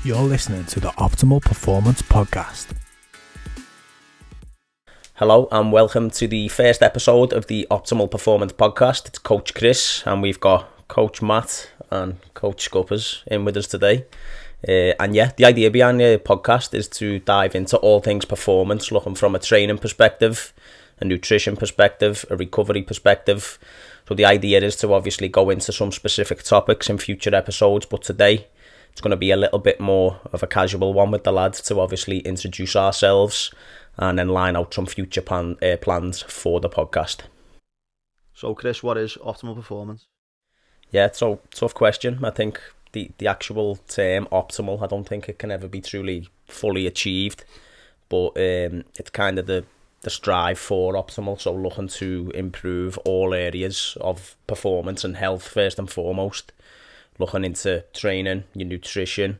You're listening to the Optimal Performance Podcast. Hello and welcome to the first episode of the Optimal Performance Podcast. It's Coach Chris and we've got Coach Matt and Coach Scuppers in with us today. The idea behind the podcast is to dive into all things performance, looking from a training perspective, a nutrition perspective, a recovery perspective. So the idea is to obviously go into some specific topics in future episodes, but today it's going to be a little bit more of a casual one with the lads to obviously introduce ourselves and then line out some future plans for the podcast. So Chris, what is optimal performance? Yeah, so tough question. I think the actual term optimal, I don't think it can ever be truly fully achieved, but it's kind of the strive for optimal, so looking to improve all areas of performance and health first and foremost, looking into training, your nutrition,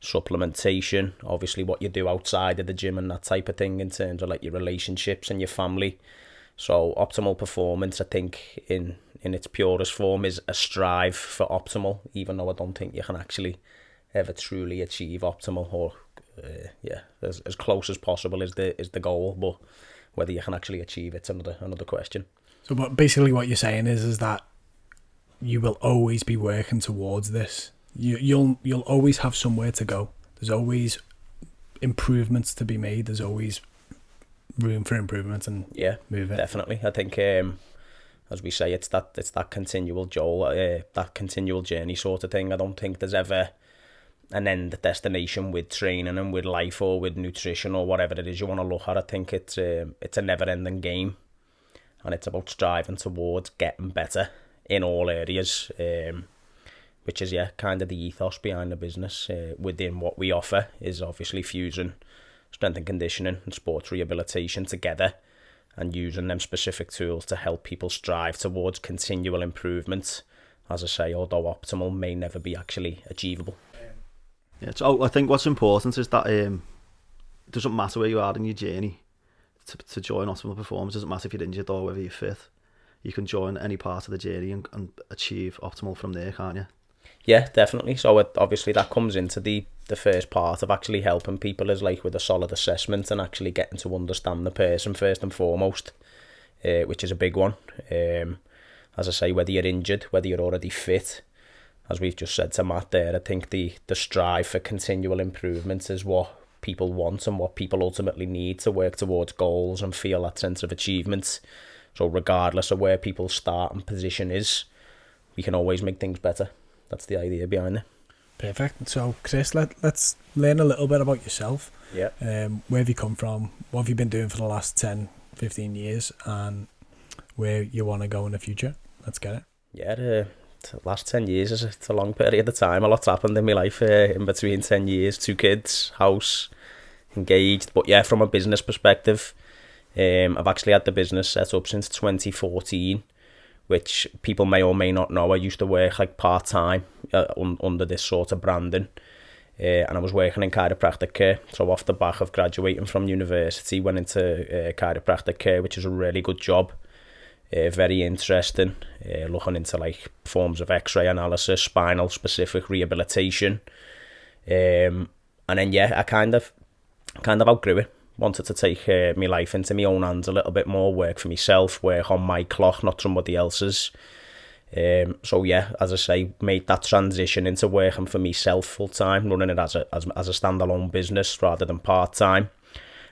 supplementation, obviously what you do outside of the gym and that type of thing in terms of like your relationships and your family. So optimal performance, I think in its purest form, is a strive for optimal, even though I don't think you can actually ever truly achieve optimal, or as close as possible is the goal, but whether you can actually achieve it's another question. So but basically what you're saying is that you will always be working towards this. You'll always have somewhere to go. There's always improvements to be made. There's always room for improvement and movement. Definitely. I think as we say, it's that continual continual journey sort of thing. I don't think there's ever an end destination with training and with life or with nutrition or whatever it is you want to look at. I think it's a never-ending game, and it's about striving towards getting better in all areas, which is kind of the ethos behind the business. Within what we offer is obviously fusing strength and conditioning and sports rehabilitation together, and using them specific tools to help people strive towards continual improvement. As I say, although optimal may never be actually achievable. Yeah, so I think what's important is that it doesn't matter where you are in your journey to join optimal performance. It doesn't matter if you're injured or whether you're fit. You can join any part of the journey and achieve optimal from there, can't you? Yeah, definitely. So obviously that comes into the first part of actually helping people, is like with a solid assessment and actually getting to understand the person first and foremost, which is a big one. As I say, whether you're injured, whether you're already fit, as we've just said to Matt there, I think the strive for continual improvement is what people want and what people ultimately need to work towards goals and feel that sense of achievement. So regardless of where people's starting position is, we can always make things better. That's the idea behind it. Perfect. So Chris, let's learn a little bit about yourself. Yeah. Where have you come from? What have you been doing for the last 10, 15 years? And where you want to go in the future? Let's get it. Yeah, the last 10 years it's a long period of time. A lot's happened in my life in between 10 years. 2 kids, house, engaged. But yeah, from a business perspective, I've actually had the business set up since 2014, which people may or may not know. I used to work like part-time under this sort of branding, and I was working in chiropractic care. So off the back of graduating from university, went into chiropractic care, which is a really good job, very interesting, looking into like forms of x-ray analysis, spinal specific rehabilitation, and then I kind of outgrew it. Wanted to take my life into my own hands a little bit more, work for myself, work on my clock, not somebody else's. So as I say, made that transition into working for myself full time, running it as a standalone business rather than part time.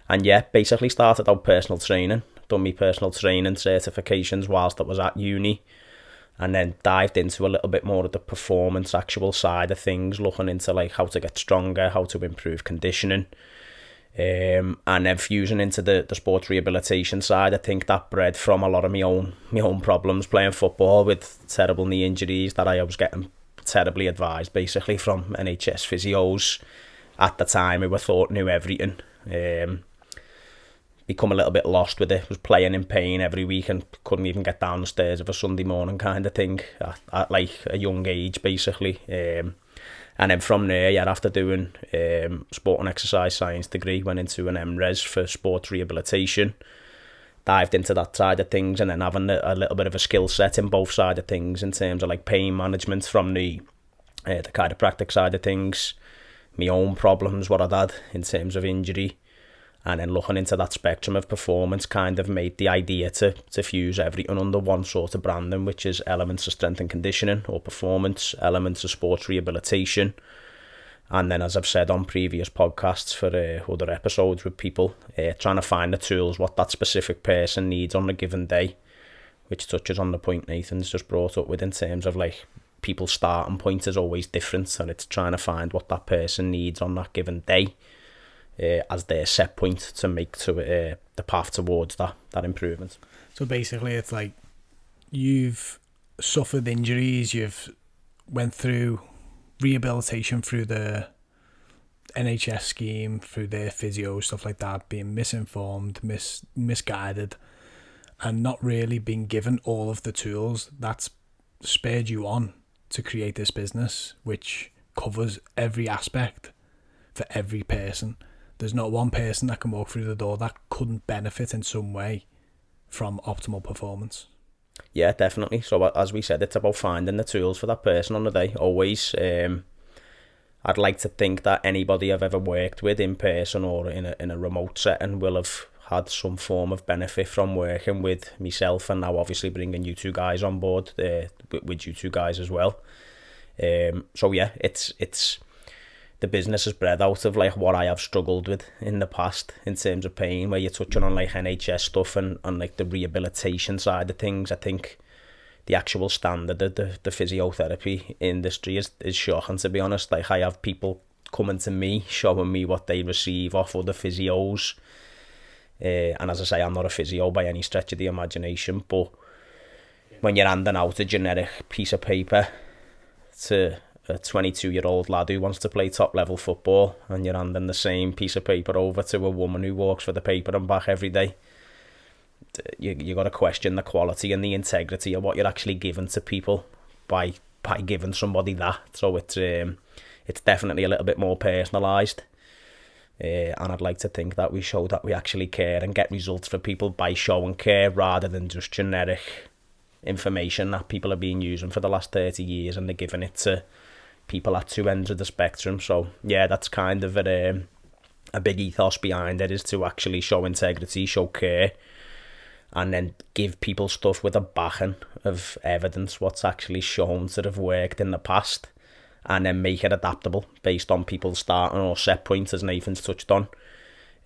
And basically started out personal training, done my personal training certifications whilst I was at uni, and then dived into a little bit more of the performance actual side of things, looking into like how to get stronger, how to improve conditioning. And then fusing into the sports rehabilitation side. I think that bred from a lot of my own problems playing football with terrible knee injuries that I was getting terribly advised basically from NHS physios at the time who I thought knew everything. Become a little bit lost with it, was playing in pain every week and couldn't even get down the stairs of a Sunday morning kind of thing at like a young age basically. And then from there, after doing sport and exercise science degree, went into an MRes for sports rehabilitation, dived into that side of things, and then having a little bit of a skill set in both side of things in terms of like pain management from the chiropractic side of things, my own problems, what I'd had in terms of injury, and then looking into that spectrum of performance kind of made the idea to fuse everything under one sort of branding, which is elements of strength and conditioning or performance, elements of sports rehabilitation. And then, as I've said on previous podcasts for other episodes with people, trying to find the tools what that specific person needs on a given day, which touches on the point Nathan's just brought up with in terms of like people's starting point is always different, and it's trying to find what that person needs on that given day as their set point to make to the path towards that improvement. So basically it's like you've suffered injuries, you've went through rehabilitation through the NHS scheme, through their physio, stuff like that, being misinformed, misguided, and not really being given all of the tools that's spurred you on to create this business, which covers every aspect for every person. There's not one person that can walk through the door that couldn't benefit in some way from optimal performance. Yeah, definitely. So as we said, it's about finding the tools for that person on the day. Always, I'd like to think that anybody I've ever worked with in person or in a remote setting will have had some form of benefit from working with myself, and now obviously bringing you two guys on board with you two guys as well. So yeah, it's the business is bred out of like what I have struggled with in the past in terms of pain, where you're touching on like NHS stuff and like the rehabilitation side of things. I think the actual standard of the physiotherapy industry is shocking, to be honest. Like I have people coming to me showing me what they receive off other physios, and as I say, I'm not a physio by any stretch of the imagination, but when you're handing out a generic piece of paper to a 22-year-old lad who wants to play top level football, and you're handing the same piece of paper over to a woman who walks for the paper and back every day, you got to question the quality and the integrity of what you're actually giving to people by giving somebody that. So it's definitely a little bit more personalised, and I'd like to think that we show that we actually care and get results for people by showing care rather than just generic information that people have been using for the last 30 years and they're giving it to people at two ends of the spectrum. So yeah, that's kind of a big ethos behind it, is to actually show integrity, show care, and then give people stuff with a backing of evidence what's actually shown to have worked in the past, and then make it adaptable based on people's starting or set points, as Nathan's touched on,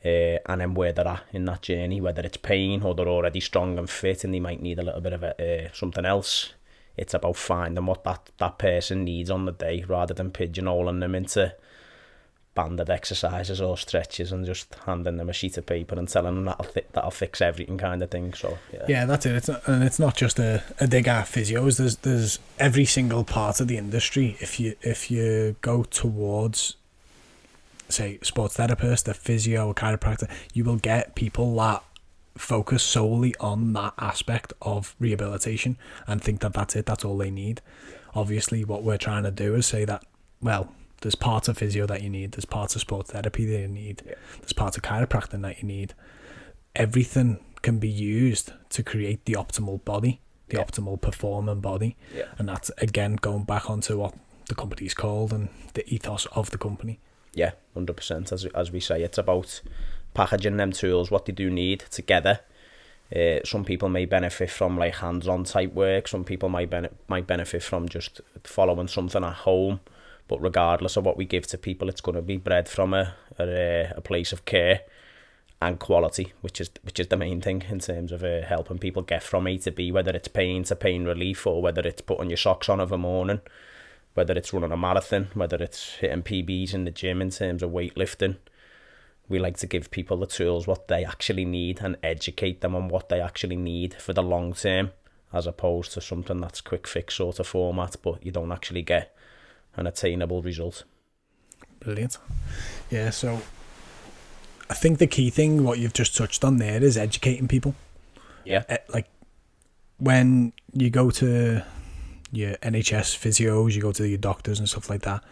and then where they're at in that journey, whether it's pain or they're already strong and fit and they might need a little bit of something else. It's about finding what that person needs on the day, rather than pigeonholing them into banded exercises or stretches and just handing them a sheet of paper and telling them that'll fix everything kind of thing. So yeah, that's it. It's not just a dig at physios. There's every single part of the industry. If you go towards, say, sports therapist, a physio, a chiropractor, you will get people that focus solely on that aspect of rehabilitation and think that that's it, that's all they need. Obviously what we're trying to do is say that, well, there's parts of physio that you need, there's parts of sports therapy that you need, there's parts of chiropractic that you need. Everything can be used to create the optimal body, the optimal performing body, and that's again going back onto what the company's called and the ethos of the company. 100%. As we say, it's about packaging them tools, what they do need, together. Some people may benefit from like hands-on type work, some people might benefit from just following something at home, but regardless of what we give to people, it's going to be bred from a place of care and quality, which is the main thing in terms of helping people get from A to B, whether it's pain to pain relief, or whether it's putting your socks on of a morning, whether it's running a marathon, whether it's hitting PBs in the gym in terms of weightlifting. We like to give people the tools, what they actually need, and educate them on what they actually need for the long term, as opposed to something that's quick fix sort of format, but you don't actually get an attainable result. Brilliant. Yeah, so I think the key thing, what you've just touched on there, is educating people. Yeah. Like when you go to your NHS physios, you go to your doctors and stuff like that,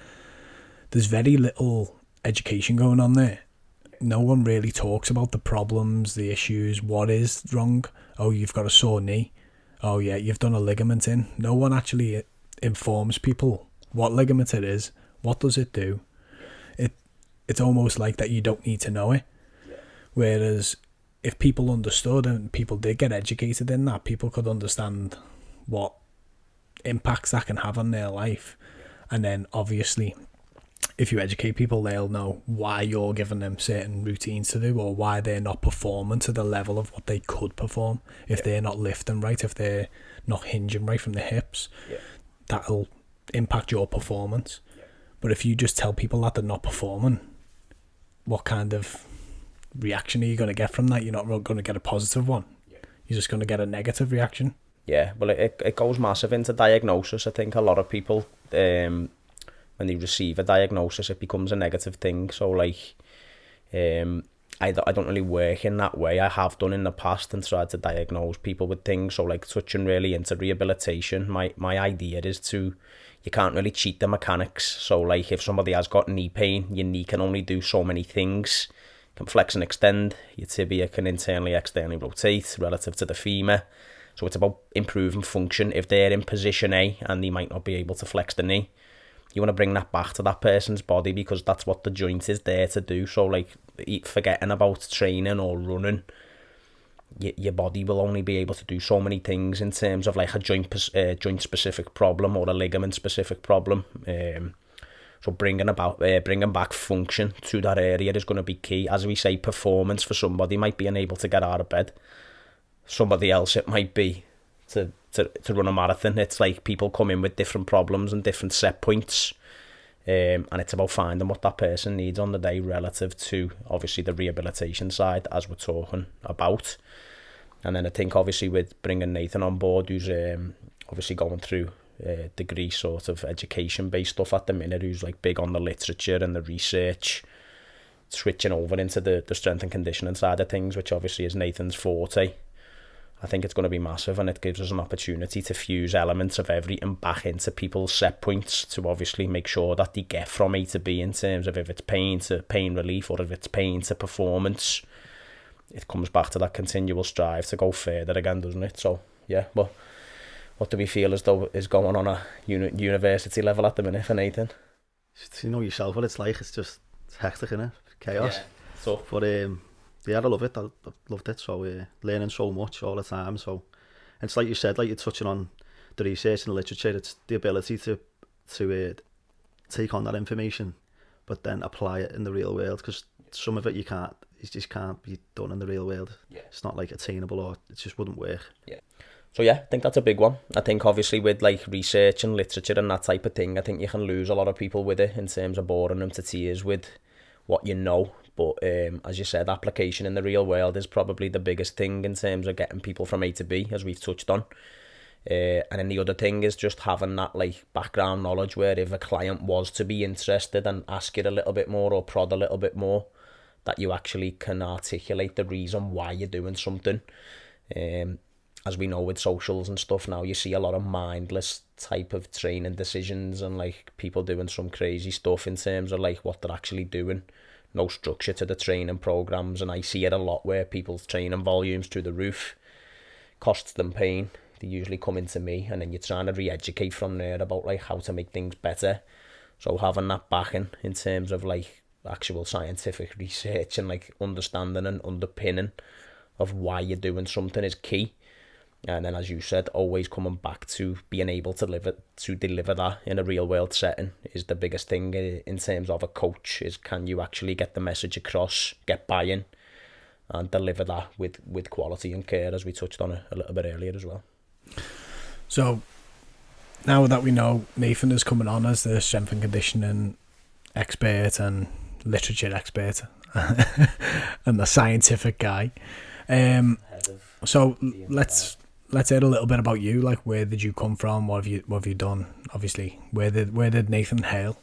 there's very little education going on there. No one really talks about the problems, the issues, what is wrong. Oh, you've got a sore knee. Oh yeah, you've done a ligament in. No one actually informs people what ligament it is, what does it do. it's almost like that you don't need to know it. Yeah. Whereas if people understood and people did get educated in that, people could understand what impacts that can have on their life. And then obviously, if you educate people, they'll know why you're giving them certain routines to do, or why they're not performing to the level of what they could perform. If they're not lifting right, if they're not hinging right from the hips, that'll impact your performance. But if you just tell people that they're not performing, what kind of reaction are you going to get from that? You're not going to get a positive one. You're just going to get a negative reaction. Yeah, well, it goes massive into diagnosis. I think a lot of people, when they receive a diagnosis, it becomes a negative thing. So, like, I don't really work in that way. I have done in the past and tried to diagnose people with things. So, like, touching really into rehabilitation, my idea is you can't really cheat the mechanics. So, like, if somebody has got knee pain, your knee can only do so many things. It can flex and extend. Your tibia can internally, externally rotate relative to the femur. So it's about improving function. If they're in position A and they might not be able to flex the knee, you want to bring that back to that person's body, because that's what the joint is there to do. So, like, forgetting about training or running, your body will only be able to do so many things in terms of, like, a joint specific problem or a ligament specific problem. So bringing back function to that area is going to be key. As we say, performance for somebody might be unable to get out of bed. Somebody else, it might be to run a marathon. It's like people come in with different problems and different set points, and it's about finding what that person needs on the day relative to, obviously, the rehabilitation side, as we're talking about. And then I think, obviously, with bringing Nathan on board, who's obviously going through degree sort of education based stuff at the minute, who's like big on the literature and the research, switching over into the strength and conditioning side of things, which obviously is Nathan's forte. I think it's going to be massive, and it gives us an opportunity to fuse elements of everything back into people's set points to obviously make sure that they get from A to B in terms of if it's pain to pain relief or if it's pain to performance. It comes back to that continual strive to go further again, doesn't it? So, yeah, well, what do we feel as though is going on a university level at the minute for Nathan? You know yourself what it's like. It's hectic, innit? Chaos. Yeah. So, but yeah, I love it. I loved it. So learning so much all the time. So it's like you said, like you're touching on the research and the literature. It's the ability to take on that information, but then apply it in the real world. Because some of it it just can't be done in the real world. Yeah. It's not like attainable, or it just wouldn't work. Yeah. So yeah, I think that's a big one. I think obviously with like research and literature and that type of thing, I think you can lose a lot of people with it in terms of boring them to tears with what you know. But as you said, application in the real world is probably the biggest thing in terms of getting people from A to B, as we've touched on. And then the other thing is just having that like background knowledge where if a client was to be interested and ask you a little bit more or prod a little bit more, that you actually can articulate the reason why you're doing something. As we know with socials and stuff now, you see a lot of mindless type of training decisions and like people doing some crazy stuff in terms of like what they're actually doing. No structure to the training programs, and I see it a lot where people's training volumes through the roof, costs them pain. They usually come into me, and then you're trying to re-educate from there about like how to make things better. So having that backing in terms of like actual scientific research and like understanding and underpinning of why you're doing something is key. And then, as you said, always coming back to being able to deliver that in a real world setting is the biggest thing in terms of a coach. Is can you actually get the message across, get buy-in, and deliver that with quality and care, as we touched on a little bit earlier as well. So now that we know Nathan is coming on as the strength and conditioning expert and literature expert and the scientific guy, so let's hear a little bit about you. Like, where did you come from? What have you done? Obviously, where did Nathan hail?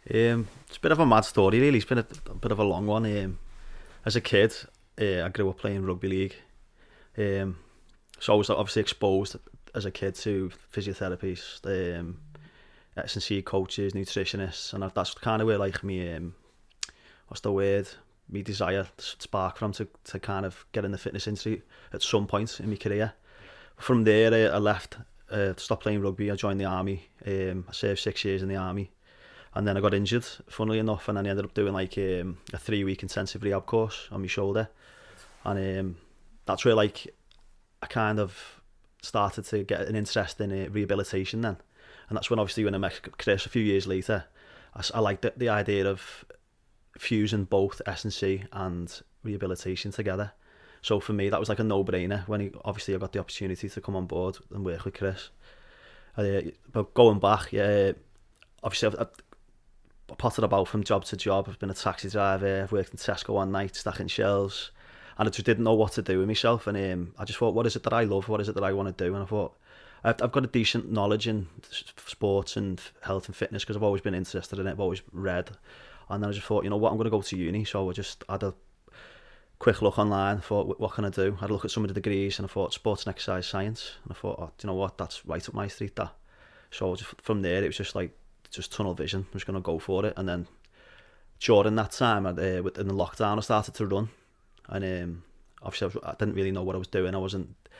It's a bit of a mad story, really. It's been a bit of a long one. As a kid, I grew up playing rugby league. So I was obviously exposed as a kid to physiotherapists, S&C coaches, nutritionists, and that's kind of where like me, what's the word? Me desire spark from to kind of get in the fitness industry at some point in my career. From there, I left, stopped playing rugby. I joined the army. I served 6 years in the army, And then I got injured, funnily enough, and then I ended up doing like a 3-week intensive rehab course on my shoulder. And that's where like I kind of started to get an interest in rehabilitation then. And that's when obviously when I met Chris a few years later, I liked the idea of fusing both S&C and rehabilitation together. So for me, that was like a no-brainer when obviously I got the opportunity to come on board and work with Chris. But going back, yeah, obviously I've potted about from job to job. I've been a taxi driver, I've worked in Tesco one night, stacking shelves, and I just didn't know what to do with myself. And I just thought, what is it that I love? What is it that I want to do? And I thought, I've got a decent knowledge in sports and health and fitness because I've always been interested in it, I've always read. And then I just thought, you know what, I'm going to go to uni. So I just had a quick look online, thought, what can I do? I had a look at some of the degrees and I thought sports and exercise science. And I thought, oh, do you know what, that's right up my street, that. So just, from there, it was just tunnel vision. I was going to go for it. And then during that time, in the lockdown, I started to run. And obviously I didn't really know what I was doing.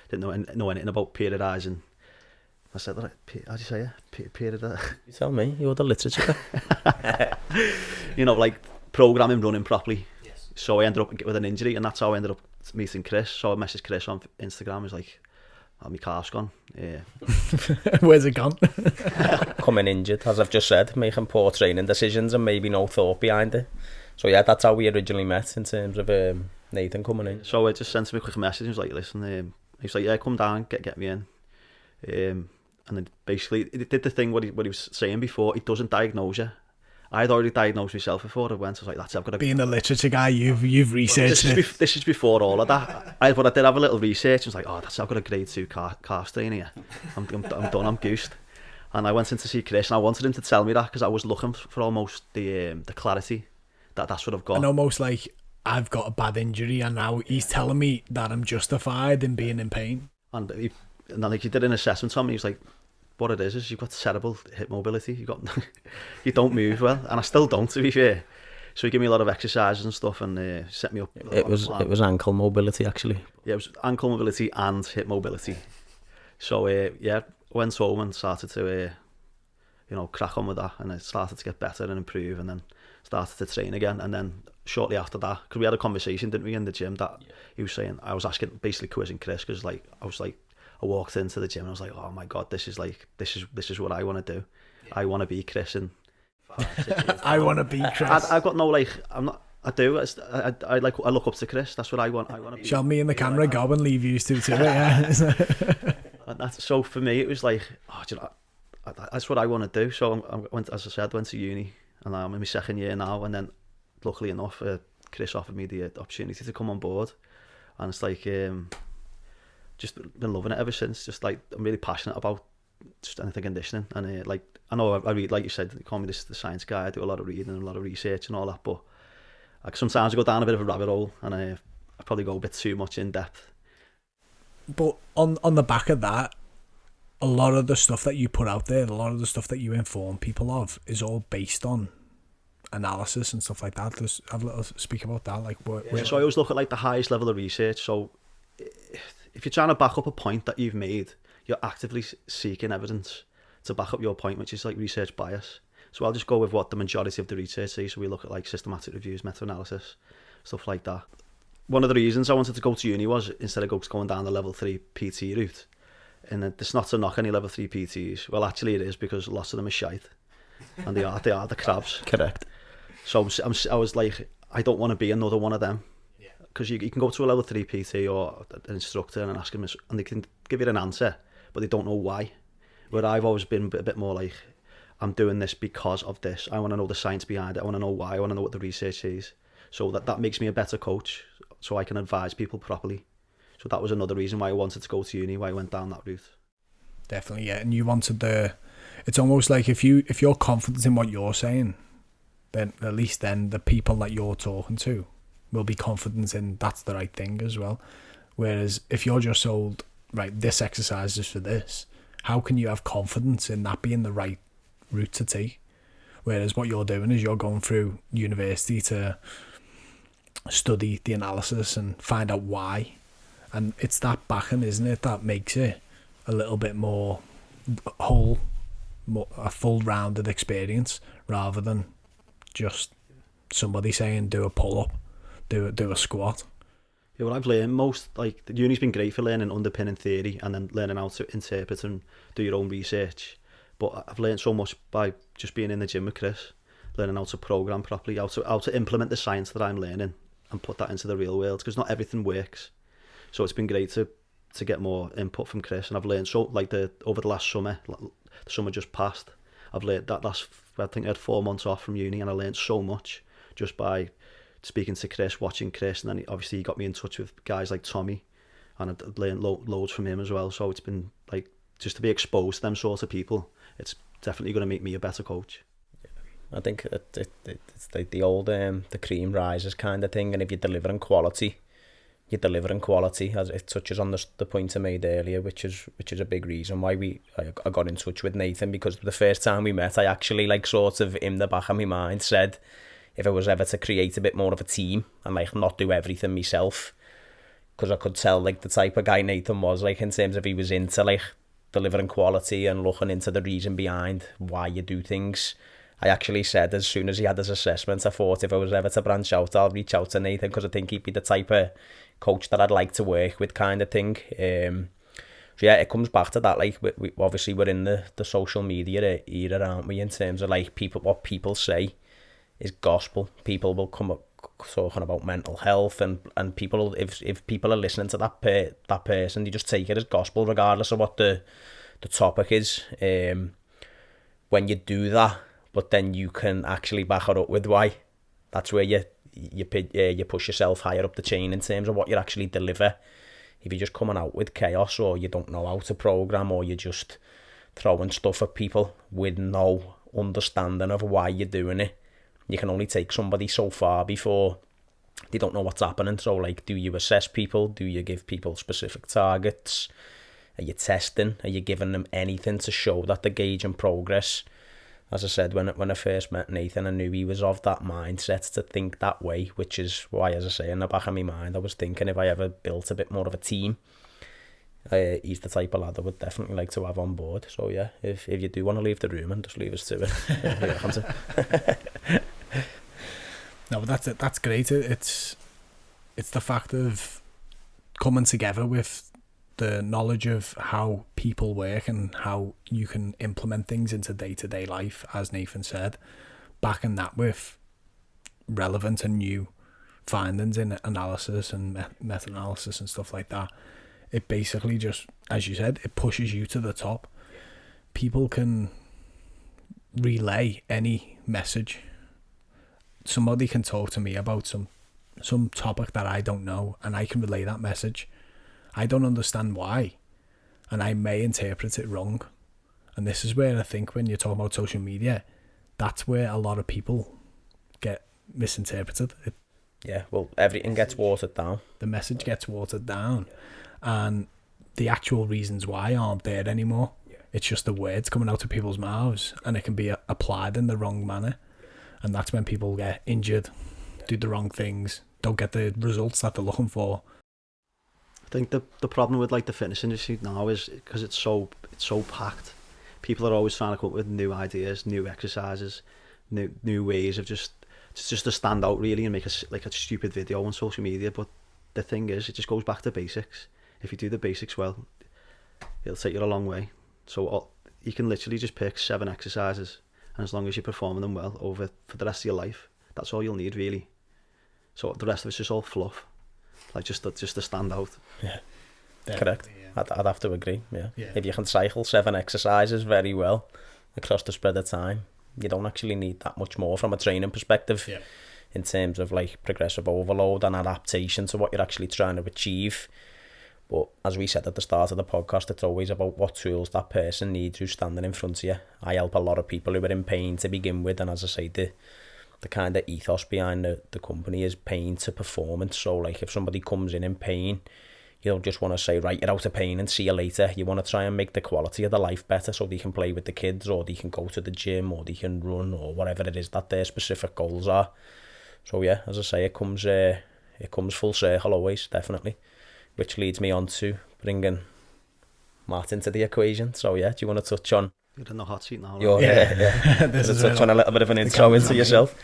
Didn't know anything about periodising. I said, how do you say it? Period. You tell me, you're the literature. You know, like programming, running properly. Yes. So I ended up with an injury, and that's how I ended up meeting Chris. So I messaged Chris on Instagram. I was like, oh, my calf's gone. Yeah. Where's it gone? Coming injured, as I've just said, making poor training decisions and maybe no thought behind it. So yeah, that's how we originally met in terms of Nathan coming in. So I just sent him a quick message. He was like, listen, he was like, yeah, come down, get me in. And then basically he did the thing what he was saying before. He doesn't diagnose you. I had already diagnosed myself before I went. I was like, that's it, I've got to... Being a literature guy, you've researched this is before all of that. But I did have a little research. I was like, oh, that's it, I've got a grade 2 calf strain here. I'm done, I'm goosed. And I went in to see Chris, and I wanted him to tell me that because I was looking for almost the clarity that's what I've got. And almost like I've got a bad injury, and now he's telling me that I'm justified in being in pain. And then like he did an assessment on me. He was like, what it is you've got cerebral hip mobility. You don't move well, and I still don't, to be fair. So he gave me a lot of exercises and stuff, and set me up. It was ankle mobility, actually. Yeah, it was ankle mobility and hip mobility. So yeah, went home and started to crack on with that, and it started to get better and improve, and then started to train again. And then shortly after that, because we had a conversation, didn't we, in the gym, that he was saying, I was asking, basically quizzing Chris, because I walked into the gym and I was like, oh my God, this is what I want to do. Yeah. I want to be Chris in 5, 6 years. I want to be Chris. I've got no, I look up to Chris. That's what I want. I want to be. Shall me and the camera go and leave you two to it, yeah. And that's, so for me, it was like, oh, do you know, that's what I want to do. So I went to uni, and I'm in my second year now. And then, luckily enough, Chris offered me the opportunity to come on board, and it's like, just been loving it ever since. Just like, I'm really passionate about strength and conditioning, and I know I read, like you said, you call me the science guy. I do a lot of reading and a lot of research and all that, but sometimes I go down a bit of a rabbit hole, and I probably go a bit too much in depth. But on the back of that, a lot of the stuff that you put out there, a lot of the stuff that you inform people of, is all based on analysis and stuff like that. Just have a little speak about that. So I always look at like the highest level of research. So if you're trying to back up a point that you've made, you're actively seeking evidence to back up your point, which is like research bias. So I'll just go with what the majority of the research says. So we look at like systematic reviews, meta-analysis, stuff like that. One of the reasons I wanted to go to uni was, instead of going down the level 3 PT route, and it's not to knock any level 3 PTs. Well, actually it is, because lots of them are shite, and they are the crabs. Correct. So I was like, I don't want to be another one of them. Because you can go to a level 3 PT or an instructor and ask them, and they can give you an answer, but they don't know why. Where I've always been a bit more like, I'm doing this because of this. I want to know the science behind it. I want to know why. I want to know what the research is. So that makes me a better coach, so I can advise people properly. So that was another reason why I wanted to go to uni, why I went down that route. Definitely, yeah. And you wanted it's almost like if you're confident in what you're saying, then at least then the people that you're talking to will be confident in that's the right thing as well. Whereas if you're just sold, right, this exercise is for this, how can you have confidence in that being the right route to take? Whereas what you're doing is you're going through university to study the analysis and find out why, and it's that backing, isn't it, that makes it a little bit more whole, a full-rounded experience rather than just somebody saying do a pull-up, do a squat. Yeah, what I've learned most, like, the uni's been great for learning underpinning theory and then learning how to interpret and do your own research. But I've learned so much by just being in the gym with Chris, learning how to program properly, how to implement the science that I'm learning and put that into the real world, because not everything works. So it's been great to get more input from Chris, and I've learned so, like, over the last summer, the summer just passed, I've learned that I think I had 4 months off from uni, and I learned so much just by speaking to Chris, watching Chris, and then obviously he got me in touch with guys like Tommy, and I'd learned loads from him as well. So it's been like, just to be exposed to them sort of people, it's definitely going to make me a better coach. I think it's like the old the cream rises kind of thing, and if you're delivering quality, as it touches on the point I made earlier, which is a big reason why I got in touch with Nathan, because the first time we met, I actually, like, sort of in the back of my mind said, if I was ever to create a bit more of a team and, like, not do everything myself, because I could tell, like, the type of guy Nathan was, like, in terms of he was into, like, delivering quality and looking into the reason behind why you do things. I actually said, as soon as he had his assessment, I thought if I was ever to branch out, I'll reach out to Nathan, because I think he'd be the type of coach that I'd like to work with, kind of thing. So yeah, it comes back to that, like, we obviously we're in the social media era, aren't we, in terms of, like, what people say is gospel. People will come up talking about mental health, and people, if people are listening to that person, they just take it as gospel regardless of what the topic is. When you do that, but then you can actually back it up with why, that's where you push yourself higher up the chain in terms of what you actually deliver. If you're just coming out with chaos, or you don't know how to program, or you're just throwing stuff at people with no understanding of why you're doing it, you can only take somebody so far before they don't know what's happening. So, like, do you assess people? Do you give people specific targets? Are you testing? Are you giving them anything to show that they're gauging progress? As I said, when I first met Nathan, I knew he was of that mindset to think that way, which is why, as I say, in the back of my mind, I was thinking if I ever built a bit more of a team, he's the type of lad I would definitely like to have on board. So yeah, if you do want to leave the room, and just leave us to it. No, but that's it. That's great. It's the fact of coming together with the knowledge of how people work and how you can implement things into day-to-day life, as Nathan said, backing that with relevant and new findings in analysis and meta-analysis and stuff like that. It basically just, as you said, it pushes you to the top. People can relay any message. Somebody can talk to me about some topic that I don't know, and I can relay that message. I don't understand why, and I may interpret it wrong. And this is where I think when you're talking about social media, that's where a lot of people get misinterpreted. Yeah, well, everything gets watered down. The message gets watered down, and the actual reasons why aren't there anymore. It's just the words coming out of people's mouths, and it can be applied in the wrong manner. And that's when people get injured, do the wrong things, don't get the results that they're looking for. I think the problem with, like, the fitness industry now is because it's so packed. People are always trying to come up with new ideas, new exercises, new ways of just to stand out, really, and make a stupid video on social media. But the thing is, it just goes back to basics. If you do the basics well, it'll take you a long way. So you can literally just pick 7 exercises, and as long as you're performing them well for the rest of your life, that's all you'll need, really. So the rest of it's just all fluff, like just to stand out. Yeah, correct. Yeah. I'd have to agree. Yeah. If you can cycle 7 exercises very well across the spread of time, you don't actually need that much more from a training perspective. Yeah. In terms of, like, progressive overload and adaptation to what you're actually trying to achieve. But as we said at the start of the podcast, it's always about what tools that person needs who's standing in front of you. I help a lot of people who are in pain to begin with, and as I say, the kind of ethos behind the company is pain to performance. So, like, if somebody comes in pain, you don't just want to say, right, you're out of pain and see you later. You want to try and make the quality of their life better so they can play with the kids, or they can go to the gym, or they can run, or whatever it is that their specific goals are. So yeah, as I say, it comes full circle always, definitely. Which leads me on to bringing Matt into the equation. So yeah, do you want to touch on You're in the hot seat now. You're, Yeah. This This is is touch on a little bit of an intro camera's into on me. yourself.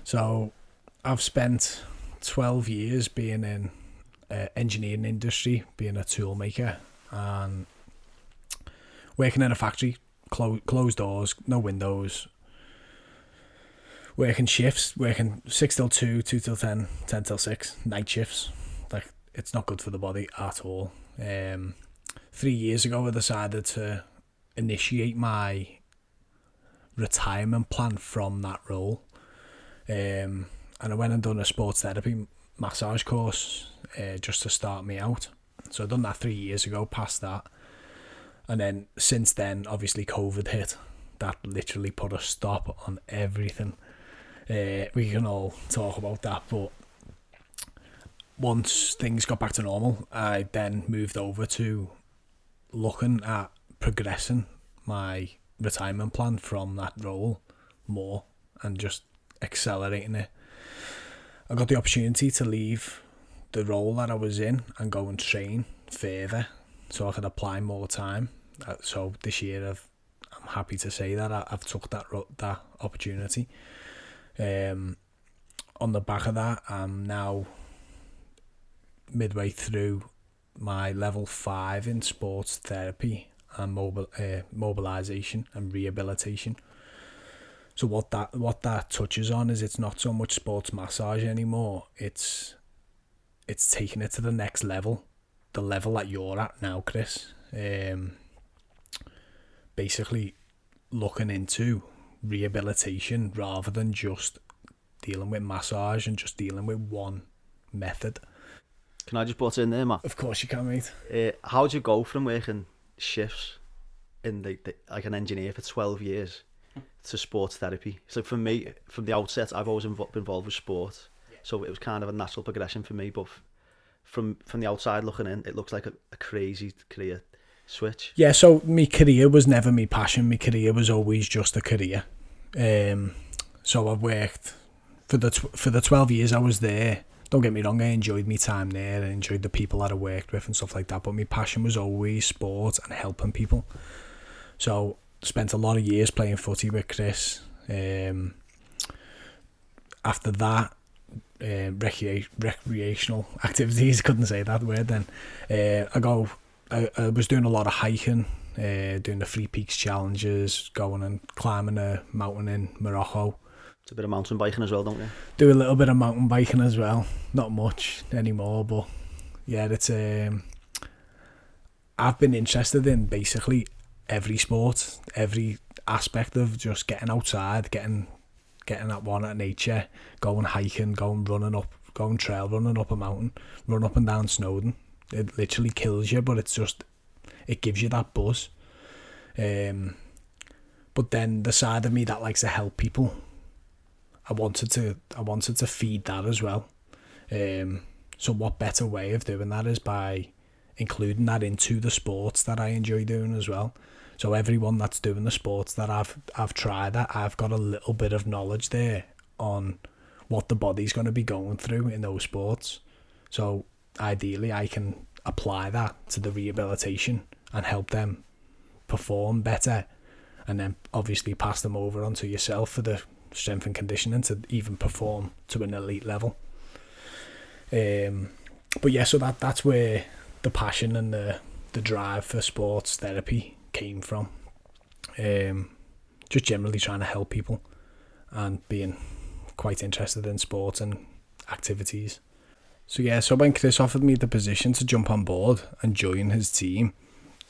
So I've spent 12 years being in engineering industry, being a tool maker and working in a factory, closed doors, no windows, working shifts, working 6 till 2, 2 till 10, 10 till 6, night shifts. Like, it's not good for the body at all. 3 years ago I decided to initiate my retirement plan from that role. And I went and done a sports therapy massage course just to start me out. So I done that 3 years ago, past that. And then since then, obviously COVID hit. That literally put a stop on everything. We can all talk about that, but once things got back to normal, I then moved over to looking at progressing my retirement plan from that role more and just accelerating it. I got the opportunity to leave the role that I was in and go and train further so I could apply more time. So this year I'm happy to say that I've took that opportunity. On the back of that, I'm now midway through my level 5 in sports therapy and mobilization and rehabilitation. So what that touches on is it's not so much sports massage anymore. It's taking it to the next level, the level that you're at now, Chris. Basically looking into rehabilitation rather than just dealing with massage and just dealing with one method. Can I just butt in there, Matt? Of course you can, mate. How'd you go from working shifts in like an engineer for 12 years to sports therapy? So for me, from the outset, I've always been involved with sport, so it was kind of a natural progression for me. But from the outside looking in, it looks like a crazy career switch. Yeah, so my career was never my passion. My career was always just a career. So I've worked for the 12 years I was there. Don't get me wrong, I enjoyed my time there. I enjoyed the people that I worked with and stuff like that. But my passion was always sport and helping people. So spent a lot of years playing footy with Chris. After that, recreational activities, couldn't say that word then. I was doing a lot of hiking, doing the Three Peaks challenges, going and climbing a mountain in Morocco. It's a bit of mountain biking as well, don't you? Do a little bit of mountain biking as well. Not much anymore, but yeah, it's I've been interested in basically every sport, every aspect of just getting outside, getting at one at nature, going hiking, going trail running up a mountain, run up and down Snowdon. It literally kills you, but it gives you that buzz. But then the side of me that likes to help people, I wanted to feed that as well. So what better way of doing that is by including that into the sports that I enjoy doing as well. So everyone that's doing the sports that I've tried that, I've got a little bit of knowledge there on what the body's going to be going through in those sports. So ideally I can apply that to the rehabilitation and help them perform better, and then obviously pass them over onto yourself for the strength and conditioning to even perform to an elite level. But yeah, so that's where the passion and the drive for sports therapy came from. Just generally trying to help people and being quite interested in sports and activities. So yeah, so when Chris offered me the position to jump on board and join his team,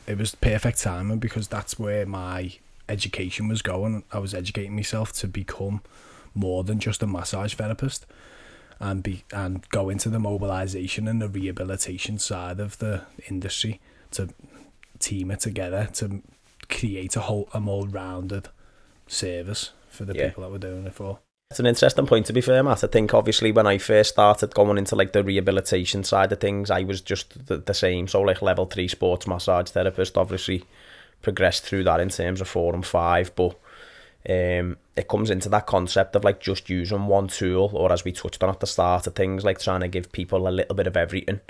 it was perfect timing because that's where my education was going. I was educating myself to become more than just a massage therapist and go into the mobilization and the rehabilitation side of the industry, to team it together to create a more rounded service for the people that we're doing it for. It's an interesting point, to be fair, Matt. I think obviously when I first started going into like the rehabilitation side of things, I was just the same. So like level 3 sports massage therapist, obviously progressed through that in terms of 4 and 5, but it comes into that concept of like just using one tool, or as we touched on at the start of things, like trying to give people a little bit of everything.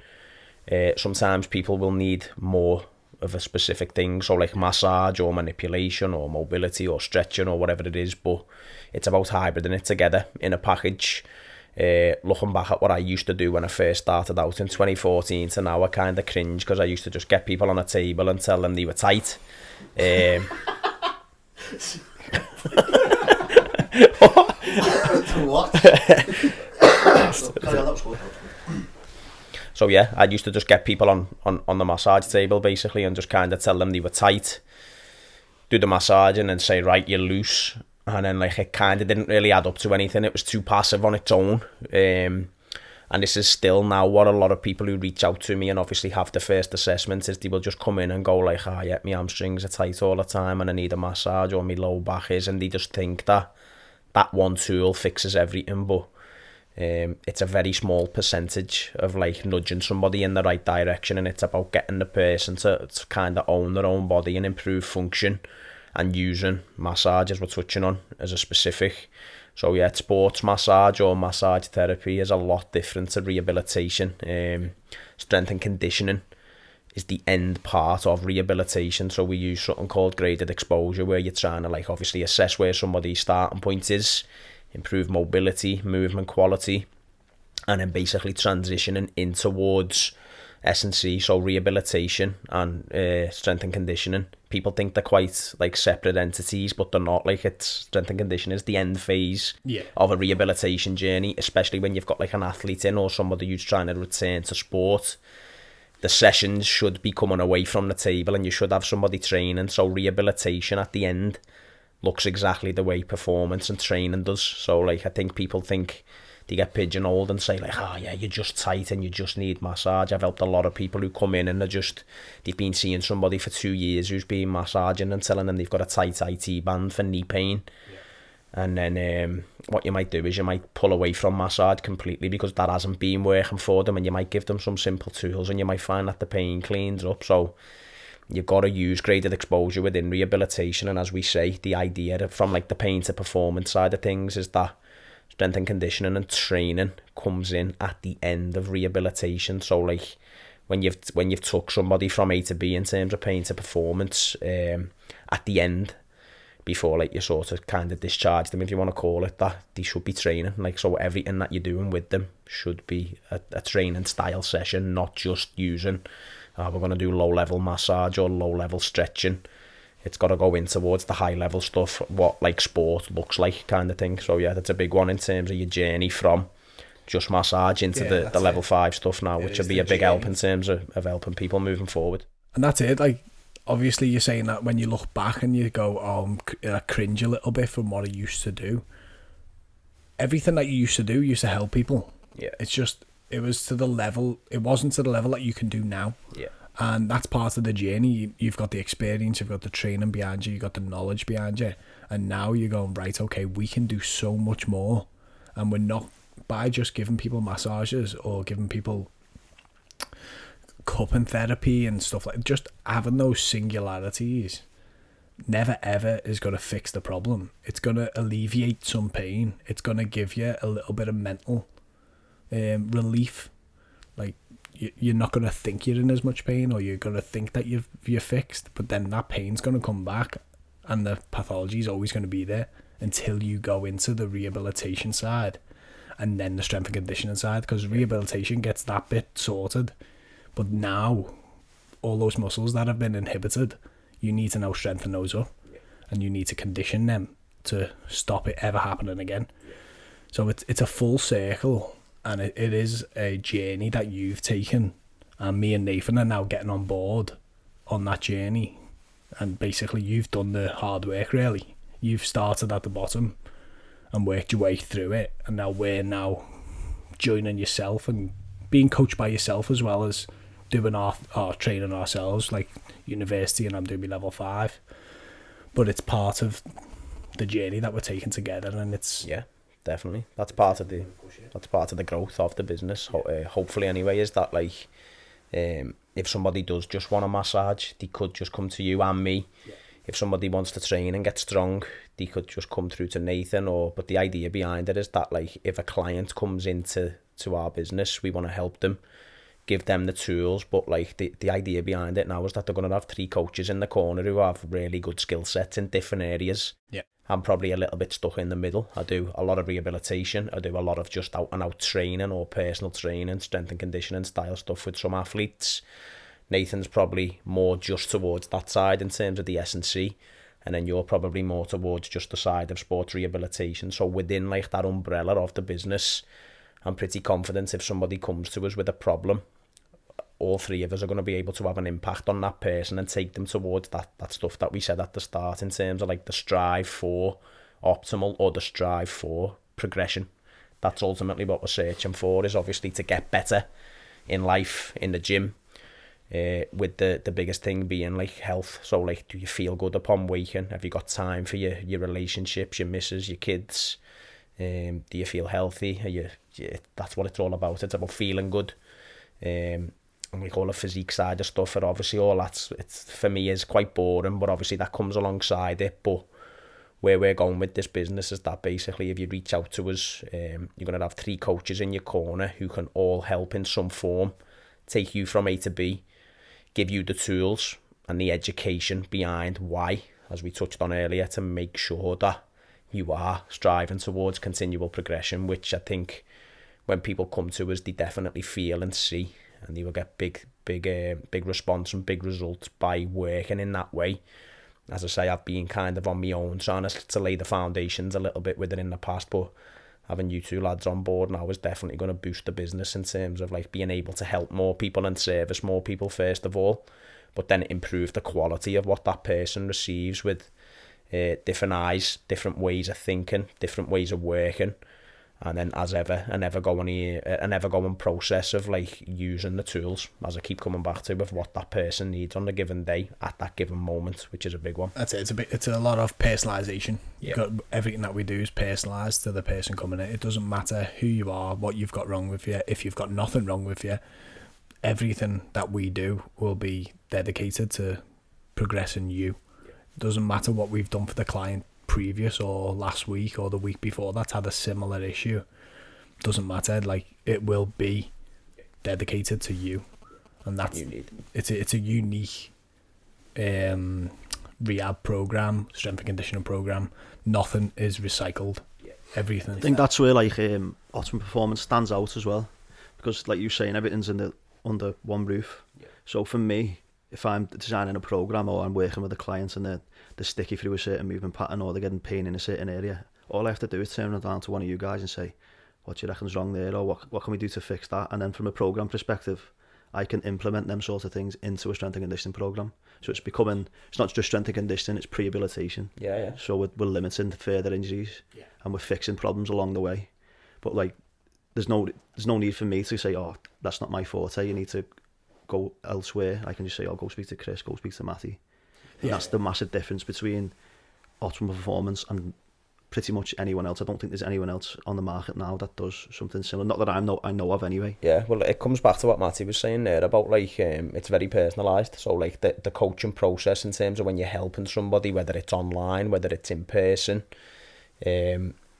Sometimes people will need more of a specific thing, so like massage or manipulation or mobility or stretching or whatever it is, but it's about hybriding it together in a package. Looking back at what I used to do when I first started out in 2014 to now, I kind of cringe because I used to just get people on a table and tell them they were tight. What? So yeah, I used to just get people on the massage table basically and just kind of tell them they were tight, do the massage and then say, right, you're loose. And then like it kind of didn't really add up to anything. It was too passive on its own. And this is still now what a lot of people who reach out to me and obviously have the first assessment is they will just come in and go like, yeah, my hamstrings are tight all the time and I need a massage, or my low back is, and they just think that one tool fixes everything, but it's a very small percentage of like nudging somebody in the right direction, and it's about getting the person to kind of own their own body and improve function, and using massage, as we're touching on, as a specific. So yeah, sports massage or massage therapy is a lot different to rehabilitation. Strength and conditioning is the end part of rehabilitation. So we use something called graded exposure, where you're trying to like obviously assess where somebody's starting point is, improve mobility, movement quality, and then basically transitioning in towards S&C, so rehabilitation and strength and conditioning. People think they're quite like separate entities, but they're not. Like, it's strength and conditioning is the end phase of a rehabilitation journey, especially when you've got like an athlete in or somebody who's trying to return to sport. The sessions should be coming away from the table and you should have somebody training. So rehabilitation at the end looks exactly the way performance and training does. So like, I think people think they get pigeonholed and say like, yeah, you're just tight and you just need massage. I've helped a lot of people who come in and they've been seeing somebody for 2 years who's been massaging and telling them they've got a tight IT band for knee pain. And then what you might do is you might pull away from massage completely because that hasn't been working for them, and you might give them some simple tools and you might find that the pain cleans up. So you've got to use graded exposure within rehabilitation. And as we say, the idea from like the pain to performance side of things is that strength and conditioning and training comes in at the end of rehabilitation. So like when you've took somebody from A to B in terms of pain to performance, at the end, before like you sort of kind of discharge them, if you want to call it that, they should be training. Like, so everything that you're doing with them should be a training style session, not just using we're going to do low level massage or low level stretching. It's got to go in towards the high level stuff, what like sport looks like kind of thing. So yeah, that's a big one in terms of your journey from just massage into the level 5 stuff now, which would be a big help in terms of helping people moving forward. And that's it. Like, obviously you're saying that when you look back and you go, I cringe a little bit from what I used to do. Everything that you used to do used to help people. Yeah. It's just, it wasn't to the level that you can do now. Yeah. And that's part of the journey. You've got the experience, you've got the training behind you, you've got the knowledge behind you. And now you're going, right, okay, we can do so much more. And we're not, by just giving people massages or giving people cupping therapy and stuff like, just having those singularities never ever is going to fix the problem. It's going to alleviate some pain. It's going to give you a little bit of mental relief. Like, you're not going to think you're in as much pain, or you're going to think that you're fixed, but then that pain's going to come back and the pathology is always going to be there until you go into the rehabilitation side and then the strength and conditioning side, because rehabilitation gets that bit sorted. But now, all those muscles that have been inhibited, you need to now strengthen those up, and you need to condition them to stop it ever happening again. So it's a full circle, and it is a journey that you've taken, and me and Nathan are now getting on board on that journey. And basically, you've done the hard work, really. You've started at the bottom and worked your way through it, and now we're joining yourself and being coached by yourself, as well as doing our training ourselves, like university, and I'm doing my level 5. But it's part of the journey that we're taking together, and it's definitely that's part of the growth of the business. Hopefully, anyway, is that like if somebody does just want a massage, they could just come to you and me. If somebody wants to train and get strong, they could just come through to Nathan. But the idea behind it is that like if a client comes into our business, we want to help them give them the tools. But like the idea behind it now is that they're going to have 3 coaches in the corner who have really good skill sets in different areas. Yeah. I'm probably a little bit stuck in the middle. I do a lot of rehabilitation. I do a lot of just out and out training or personal training, strength and conditioning style stuff with some athletes. Nathan's probably more just towards that side in terms of the S&C. And then you're probably more towards just the side of sports rehabilitation. So within like that umbrella of the business, I'm pretty confident if somebody comes to us with a problem, all 3 of us are going to be able to have an impact on that person and take them towards that stuff that we said at the start in terms of like the strive for optimal or the strive for progression. That's ultimately what we're searching for, is obviously to get better in life, in the gym, with the biggest thing being like health. So like, do you feel good upon waking? Have you got time for your relationships, your missus, your kids? Do you feel healthy? That's what it's all about. It's about feeling good. And we call the physique side of stuff, and obviously all it's for me is quite boring, but obviously that comes alongside it. But where we're going with this business is that basically if you reach out to us, you're going to have 3 coaches in your corner who can all help in some form, take you from A to B, give you the tools and the education behind why, as we touched on earlier, to make sure that you are striving towards continual progression, which I think when people come to us, they definitely feel and see, and they will get big response and big results by working in that way. As I say, I've been kind of on my own trying to lay the foundations a little bit with it in the past, but having you 2 lads on board now is definitely going to boost the business in terms of like being able to help more people and service more people first of all, but then improve the quality of what that person receives with different eyes, different ways of thinking, different ways of working. And then as ever, an ever-going process of like using the tools, as I keep coming back to, of what that person needs on the given day at that given moment, which is a big one. That's it. It's a lot of personalisation. Yeah. Everything that we do is personalised to the person coming in. It doesn't matter who you are, what you've got wrong with you. If you've got nothing wrong with you, everything that we do will be dedicated to progressing you. Yeah. It doesn't matter what we've done for the client previous or last week or the week before that's had a similar issue. Doesn't matter, like it will be dedicated to you, and that's it's a unique rehab program, strength and conditioning program. Nothing is recycled. Everything. I think that's where like Optimum Performance stands out as well, because like you're saying, everything's under one roof. Yeah. So for me, if I'm designing a program or I'm working with a client and they're sticky through a certain movement pattern or they're getting pain in a certain area, all I have to do is turn it down to one of you guys and say, what do you reckon's wrong there, or what can we do to fix that? And then from a program perspective, I can implement them sort of things into a strength and conditioning program. So it's not just strength and conditioning, it's prehabilitation. Yeah. So we're limiting further injuries, and we're fixing problems along the way. But like, there's no need for me to say, oh, that's not my forte, you need to go elsewhere. I can just say, oh, go speak to Chris, go speak to Matty. And that's the massive difference between Optimum Performance and pretty much anyone else. I don't think there's anyone else on the market now that does something similar. Not that I know of anyway. Yeah, well, it comes back to what Matty was saying there about like it's very personalised. So like the coaching process in terms of when you're helping somebody, whether it's online, whether it's in person,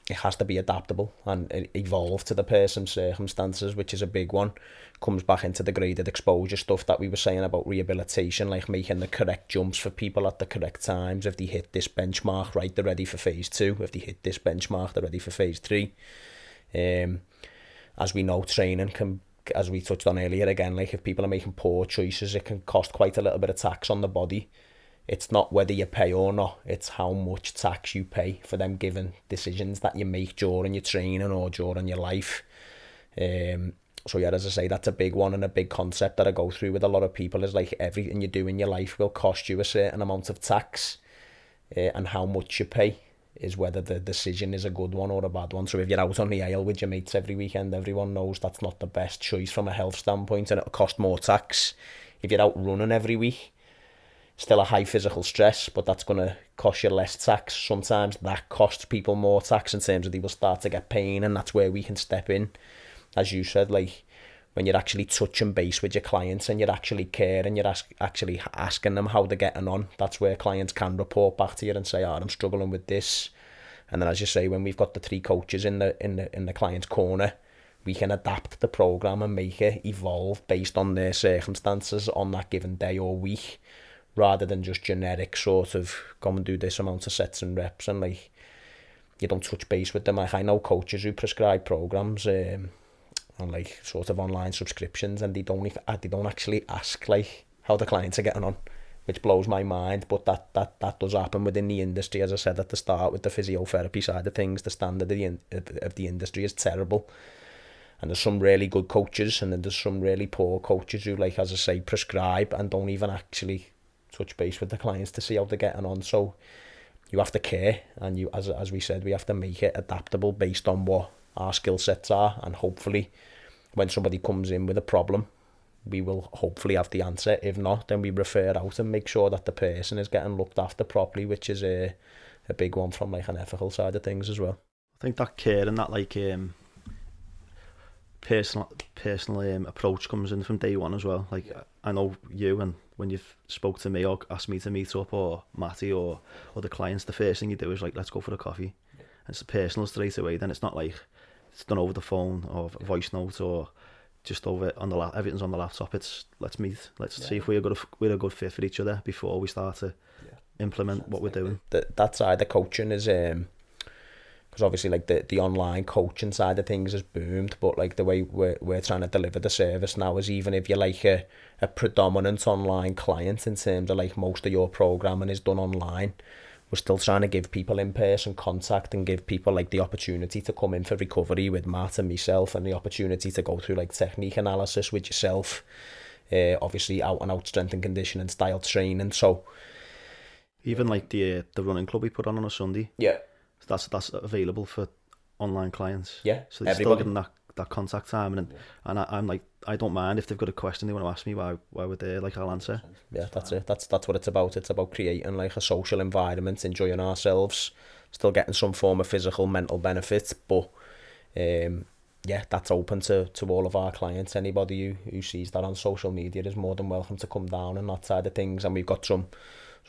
it has to be adaptable and evolve to the person's circumstances, which is a big one. Comes back into the graded exposure stuff that we were saying about rehabilitation, like making the correct jumps for people at the correct times. If they hit this benchmark, right, they're ready for phase 2. If they hit this benchmark, they're ready for phase 3. As we know, training can, as we touched on earlier again, like if people are making poor choices, it can cost quite a little bit of tax on the body. It's not whether you pay or not, it's how much tax you pay for them given decisions that you make during your training or during your life. So yeah, as I say, that's a big one, and a big concept that I go through with a lot of people is like everything you do in your life will cost you a certain amount of tax, and how much you pay is whether the decision is a good one or a bad one. So if you're out on the aisle with your mates every weekend, everyone knows that's not the best choice from a health standpoint, and it'll cost more tax. If you're out running every week, still a high physical stress, but that's going to cost you less tax. Sometimes that costs people more tax in terms of they will start to get pain, and that's where we can step in. As you said, like when you're actually touching base with your clients and you're actually caring, you're actually asking them how they're getting on, that's where clients can report back to you and say, oh, I'm struggling with this. And then as you say, when we've got the 3 coaches in the client's corner, we can adapt the program and make it evolve based on their circumstances on that given day or week, rather than just generic sort of go and do this amount of sets and reps, and like you don't touch base with them. Like I know coaches who prescribe programs on like sort of online subscriptions, and they don't actually ask like how the clients are getting on, which blows my mind. But that does happen within the industry. As I said at the start, with the physiotherapy side of things, the standard of the industry is terrible. And there's some really good coaches, and then there's some really poor coaches who, like, as I say, prescribe and don't even actually touch base with the clients to see how they're getting on. So you have to care, and you, as we said, we have to make it adaptable based on what our skill sets are, and hopefully when somebody comes in with a problem, we will hopefully have the answer. If not, then we refer out and make sure that the person is getting looked after properly, which is a big one from like an ethical side of things as well. I think that care and that like personal approach comes in from day one as well. Like I know you, and when you've spoke to me or asked me to meet up, or Matty or the clients, the first thing you do is like, let's go for a coffee. And it's personal straight away. Then it's not like it's done over the phone or voice note or just over on the everything's on the laptop. It's let's meet, let's see if we're a good fit for each other before we start to implement what we're doing. That side of coaching is because obviously like the online coaching side of things has boomed, but like the way we're trying to deliver the service now is, even if you're like a predominant online client in terms of like most of your programming is done online, we're still trying to give people in-person contact and give people like the opportunity to come in for recovery with Matt and myself, and the opportunity to go through like technique analysis with yourself, obviously out and out strength and conditioning style training. So even like the running club we put on a Sunday, that's available for online clients. Yeah, so they're still getting that contact time, and I'm like, I don't mind if they've got a question they want to ask me, why we're there, like I'll answer. Yeah, that's it. That's what it's about. It's about creating like a social environment, enjoying ourselves, still getting some form of physical, mental benefits, but that's open to all of our clients. Anybody who sees that on social media is more than welcome to come down on that side of things, and we've got some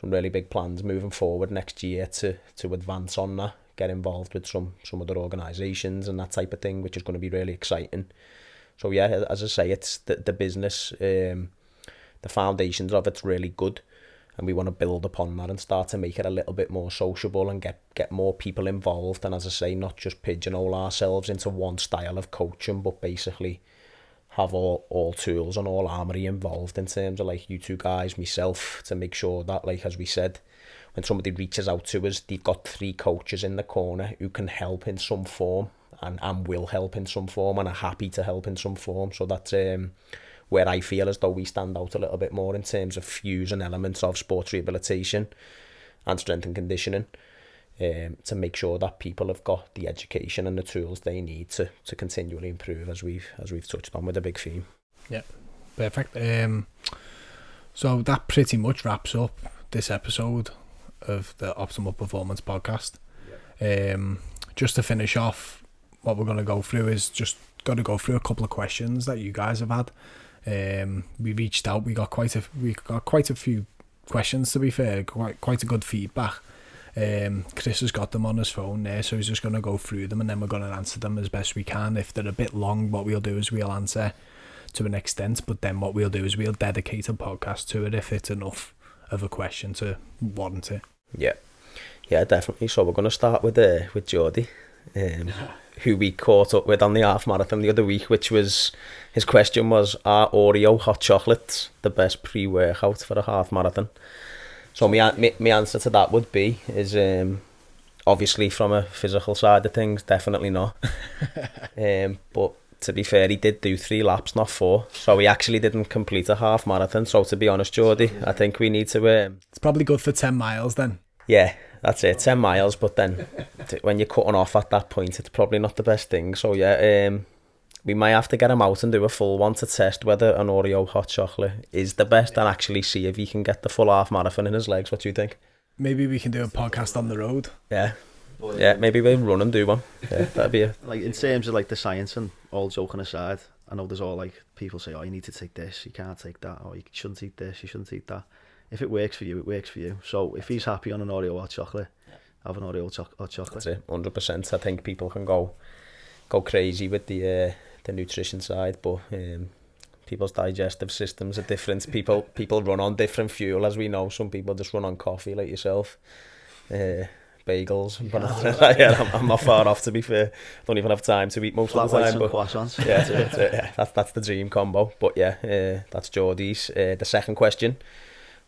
really big plans moving forward next year to advance on that, get involved with some other organisations and that type of thing, which is going to be really exciting. So yeah, as I say, it's the business, the foundations of it's really good, and we want to build upon that and start to make it a little bit more sociable and get more people involved. And as I say, not just pigeonhole ourselves into one style of coaching, but basically have all tools and all armoury involved in terms of like you two guys, myself, to make sure that, like as we said, when somebody reaches out to us, they've got 3 coaches in the corner who can help in some form and will help in some form and are happy to help in some form. So that's where I feel as though we stand out a little bit more in terms of fusing elements of sports rehabilitation and strength and conditioning, to make sure that people have got the education and the tools they need to continually improve, as we've touched on with a big theme. Yeah, perfect. So that pretty much wraps up this episode of the Optimal Performance Podcast. Just to finish off, what we're going to go through is just got to go through a couple of questions that you guys have had. We reached out, we got quite a few questions, to be fair, quite a good feedback. Chris has got them on his phone there, so he's just going to go through them, and then we're going to answer them as best we can. If they're a bit long, what we'll do is we'll answer to an extent, but then what we'll do is we'll dedicate a podcast to it if it's enough of a question to warrant it. Yeah, definitely. So we're going to start with Geordie, who we caught up with on the half marathon the other week, which was, his question was, are Oreo hot chocolates the best pre-workout for a half marathon? So my answer to that would be, is obviously from a physical side of things, definitely not. But to be fair, he did do 3 laps, not 4. So he actually didn't complete a half marathon. So to be honest, Geordie, I think we need to... It's probably good for 10 miles then. Yeah, that's it, 10 miles. But then when you're cutting off at that point, it's probably not the best thing. So yeah, we might have to get him out and do a full one to test whether an Oreo hot chocolate is the best, and actually see if he can get the full half marathon in his legs. What do you think? Maybe we can do a podcast on the road. Yeah. Yeah, maybe we'll run and do one. Yeah, that'd be like, in terms of like the science and all joking aside, I know there's all like people say, oh, you need to take this, you can't take that, or you shouldn't eat this, you shouldn't eat that. If it works for you, it works for you. So if he's happy on an Oreo hot chocolate, have an Oreo hot chocolate. That's it, 100%. I think people can go crazy with the the nutrition side, but people's digestive systems are different. People run on different fuel, as we know. Some people just run on coffee, like yourself. Bagels, but yeah, I'm not far off, to be fair. Don't even have time to eat most of the time. But croissants. Yeah, that's the dream combo. But yeah, that's Geordie's. The second question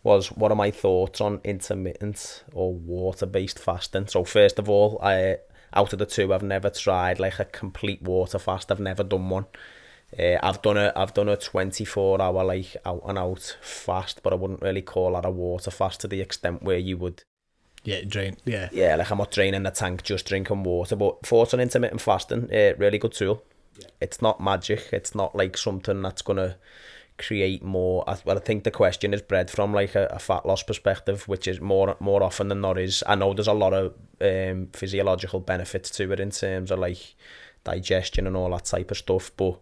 was, what are my thoughts on intermittent or water-based fasting? So first of all, out of the two, I've never tried like a complete water fast. I've never done one. I've done a 24-hour like out and out fast, but I wouldn't really call that a water fast to the extent where you would. Yeah, drain. Yeah. Yeah, like I'm not draining the tank, just drinking water. But thoughts on intermittent fasting, really good tool. Yeah. It's not magic. It's not like something that's gonna create more. I think the question is bred from like a fat loss perspective, which is more often than not is. I know there's a lot of physiological benefits to it in terms of like digestion and all that type of stuff, but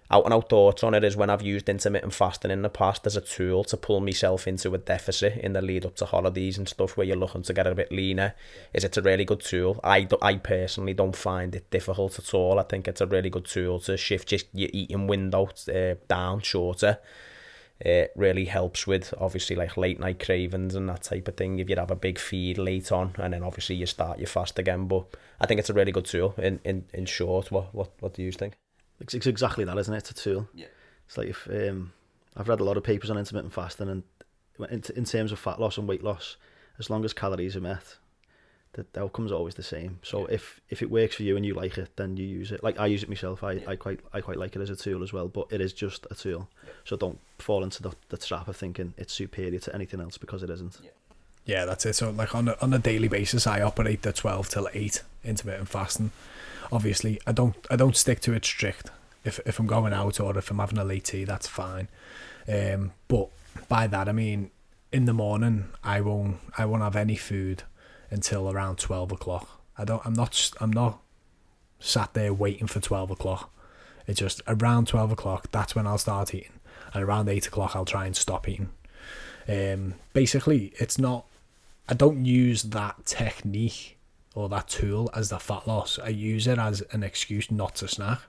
out and out thoughts on it is when I've used intermittent fasting in the past as a tool to pull myself into a deficit in the lead up to holidays and stuff where you're looking to get a bit leaner, is it's a really good tool. I personally don't find it difficult at all. I think it's a really good tool to shift just your eating window down shorter. It really helps with obviously like late night cravings and that type of thing if you have a big feed late on and then obviously you start your fast again. But I think it's a really good tool in short. What do you think? It's exactly that, isn't it? It's a tool. Yeah. It's like if I've read a lot of papers on intermittent fasting, and in terms of fat loss and weight loss, as long as calories are met, the outcome's always the same. So if it works for you and you like it, then you use it. Like I use it myself. I quite like it as a tool as well. But it is just a tool. Yeah. So don't fall into the trap of thinking it's superior to anything else, because it isn't. Yeah, that's it. So like on a daily basis, I operate the 12 till 8 intermittent fasting. Obviously, I don't stick to it strict. If I'm going out or if I'm having a late tea, that's fine. But by that I mean, in the morning I won't have any food until around 12 o'clock. I'm not sat there waiting for 12 o'clock. It's just around 12 o'clock. That's when I'll start eating, and around 8 o'clock I'll try and stop eating. Basically, it's not. I don't use that technique or that tool as the fat loss. I use it as an excuse not to snack.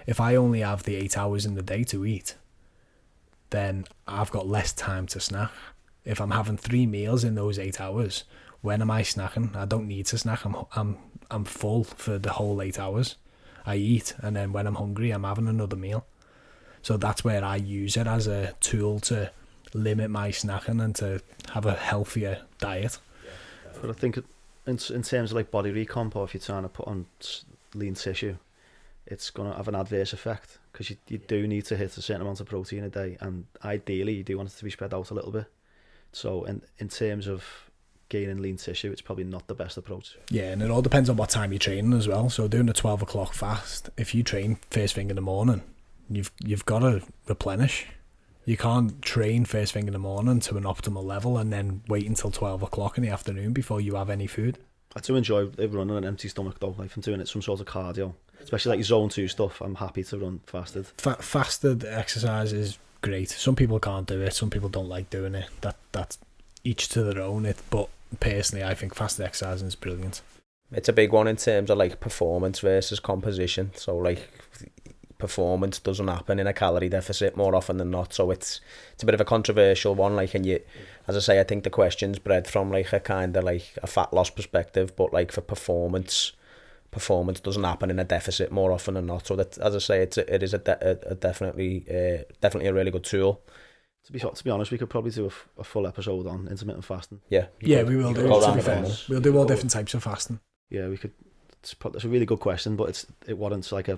If I only have the 8 hours in the day to eat, then I've got less time to snack. If I'm having 3 meals in those 8 hours, when am I snacking? I don't need to snack. I'm full for the whole 8 hours. I eat, and then when I'm hungry, I'm having another meal. So that's where I use it as a tool to limit my snacking and to have a healthier diet. But I think in terms of like body recomp, or if you're trying to put on lean tissue, it's going to have an adverse effect, because you do need to hit a certain amount of protein a day, and ideally you do want it to be spread out a little bit. So in terms of gaining lean tissue, it's probably not the best approach. Yeah, and it all depends on what time you're training as well. So doing a 12 o'clock fast, if you train first thing in the morning, you've got to replenish. You can't train first thing in the morning to an optimal level and then wait until 12 o'clock in the afternoon before you have any food. I do enjoy running on an empty stomach though. Like if I'm doing it some sort of cardio, especially like zone 2 stuff, I'm happy to run fasted. Fasted exercise is great. Some people can't do it. Some people don't like doing it. That's each to their own. But personally, I think fasted exercise is brilliant. It's a big one in terms of like performance versus composition. So like performance doesn't happen in a calorie deficit more often than not, so it's a bit of a controversial one. Like, and you, as I say, I think the question's bred from like a kind of like a fat loss perspective, but like for performance doesn't happen in a deficit more often than not. So that, as I say, it is a definitely a really good tool. To be honest, we could probably do a full episode on intermittent fasting. Yeah, we will do. To be fair, we'll do all different types of fasting. Yeah, we could. It's a really good question, but it warrants like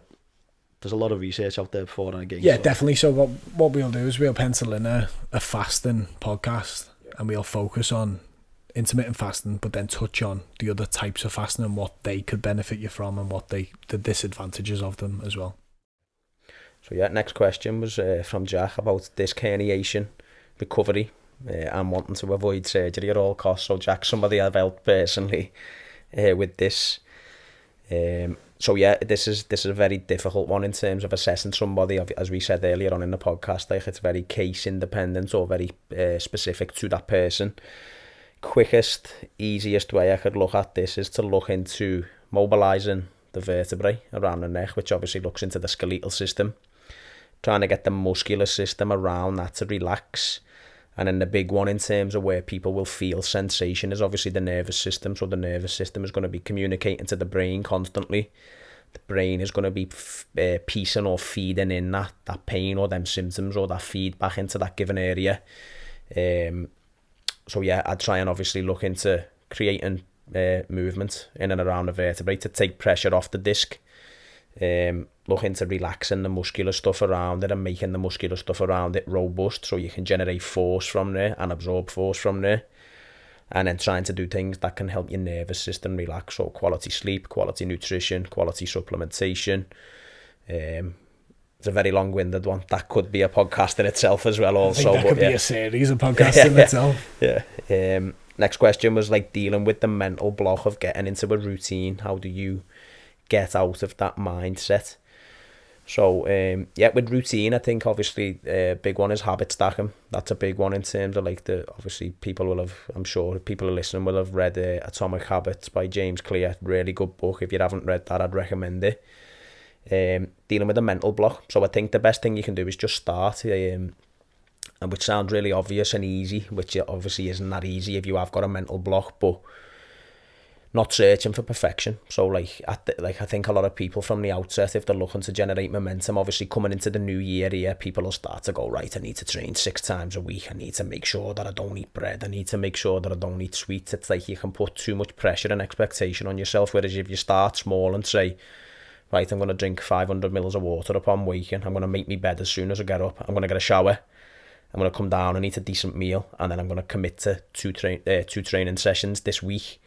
there's a lot of research out there for and against. Yeah, so. Definitely. So what we'll do is we'll pencil in a fasting podcast, and we'll focus on intermittent fasting, but then touch on the other types of fasting and what they could benefit you from and what the disadvantages of them as well. So yeah, next question was from Jack about disc herniation recovery and wanting to avoid surgery at all costs. So Jack's somebody I've helped personally with this. So yeah, this is a very difficult one in terms of assessing somebody. As we said earlier on in the podcast, like it's very case independent or very specific to that person. Quickest, easiest way I could look at this is to look into mobilising the the vertebrae around the neck, which obviously looks into the skeletal system. Trying to get the muscular system around that to relax. And then the big one in terms of where people will feel sensation is obviously the nervous system. So the nervous system is going to be communicating to the brain constantly. The brain is going to be piecing or feeding in that pain or them symptoms or that feedback into that given area. So yeah, I'd try and obviously look into creating movement in and around the vertebrae to take pressure off the disc. Look into relaxing the muscular stuff around it and making the muscular stuff around it robust so you can generate force from there and absorb force from there. And then trying to do things that can help your nervous system relax. So quality sleep, quality nutrition, quality supplementation. It's a very long-winded one. That could be a podcast in itself as well also. I think that could be a series of podcasts in itself. Yeah. Next question was like dealing with the mental block of getting into a routine. How do you get out of that mindset? So with routine, I think obviously a big one is habit stacking. That's a big one in terms of like obviously people will have, I'm sure people are listening will have read Atomic Habits by James Clear. Really good book. If you haven't read that, I'd recommend it. Dealing with a mental block. So I think the best thing you can do is just start, and which sounds really obvious and easy, which obviously isn't that easy if you have got a mental block, but not searching for perfection. So I think a lot of people from the outset, if they're looking to generate momentum, obviously coming into the new year here, people will start to go, right, I need to train 6 times a week. I need to make sure that I don't eat bread. I need to make sure that I don't eat sweets. It's like you can put too much pressure and expectation on yourself. Whereas if you start small and say, right, I'm going to drink 500 mils of water upon waking. I'm going to make my bed as soon as I get up. I'm going to get a shower. I'm going to come down and eat a decent meal. And then I'm going to commit to two training sessions this week.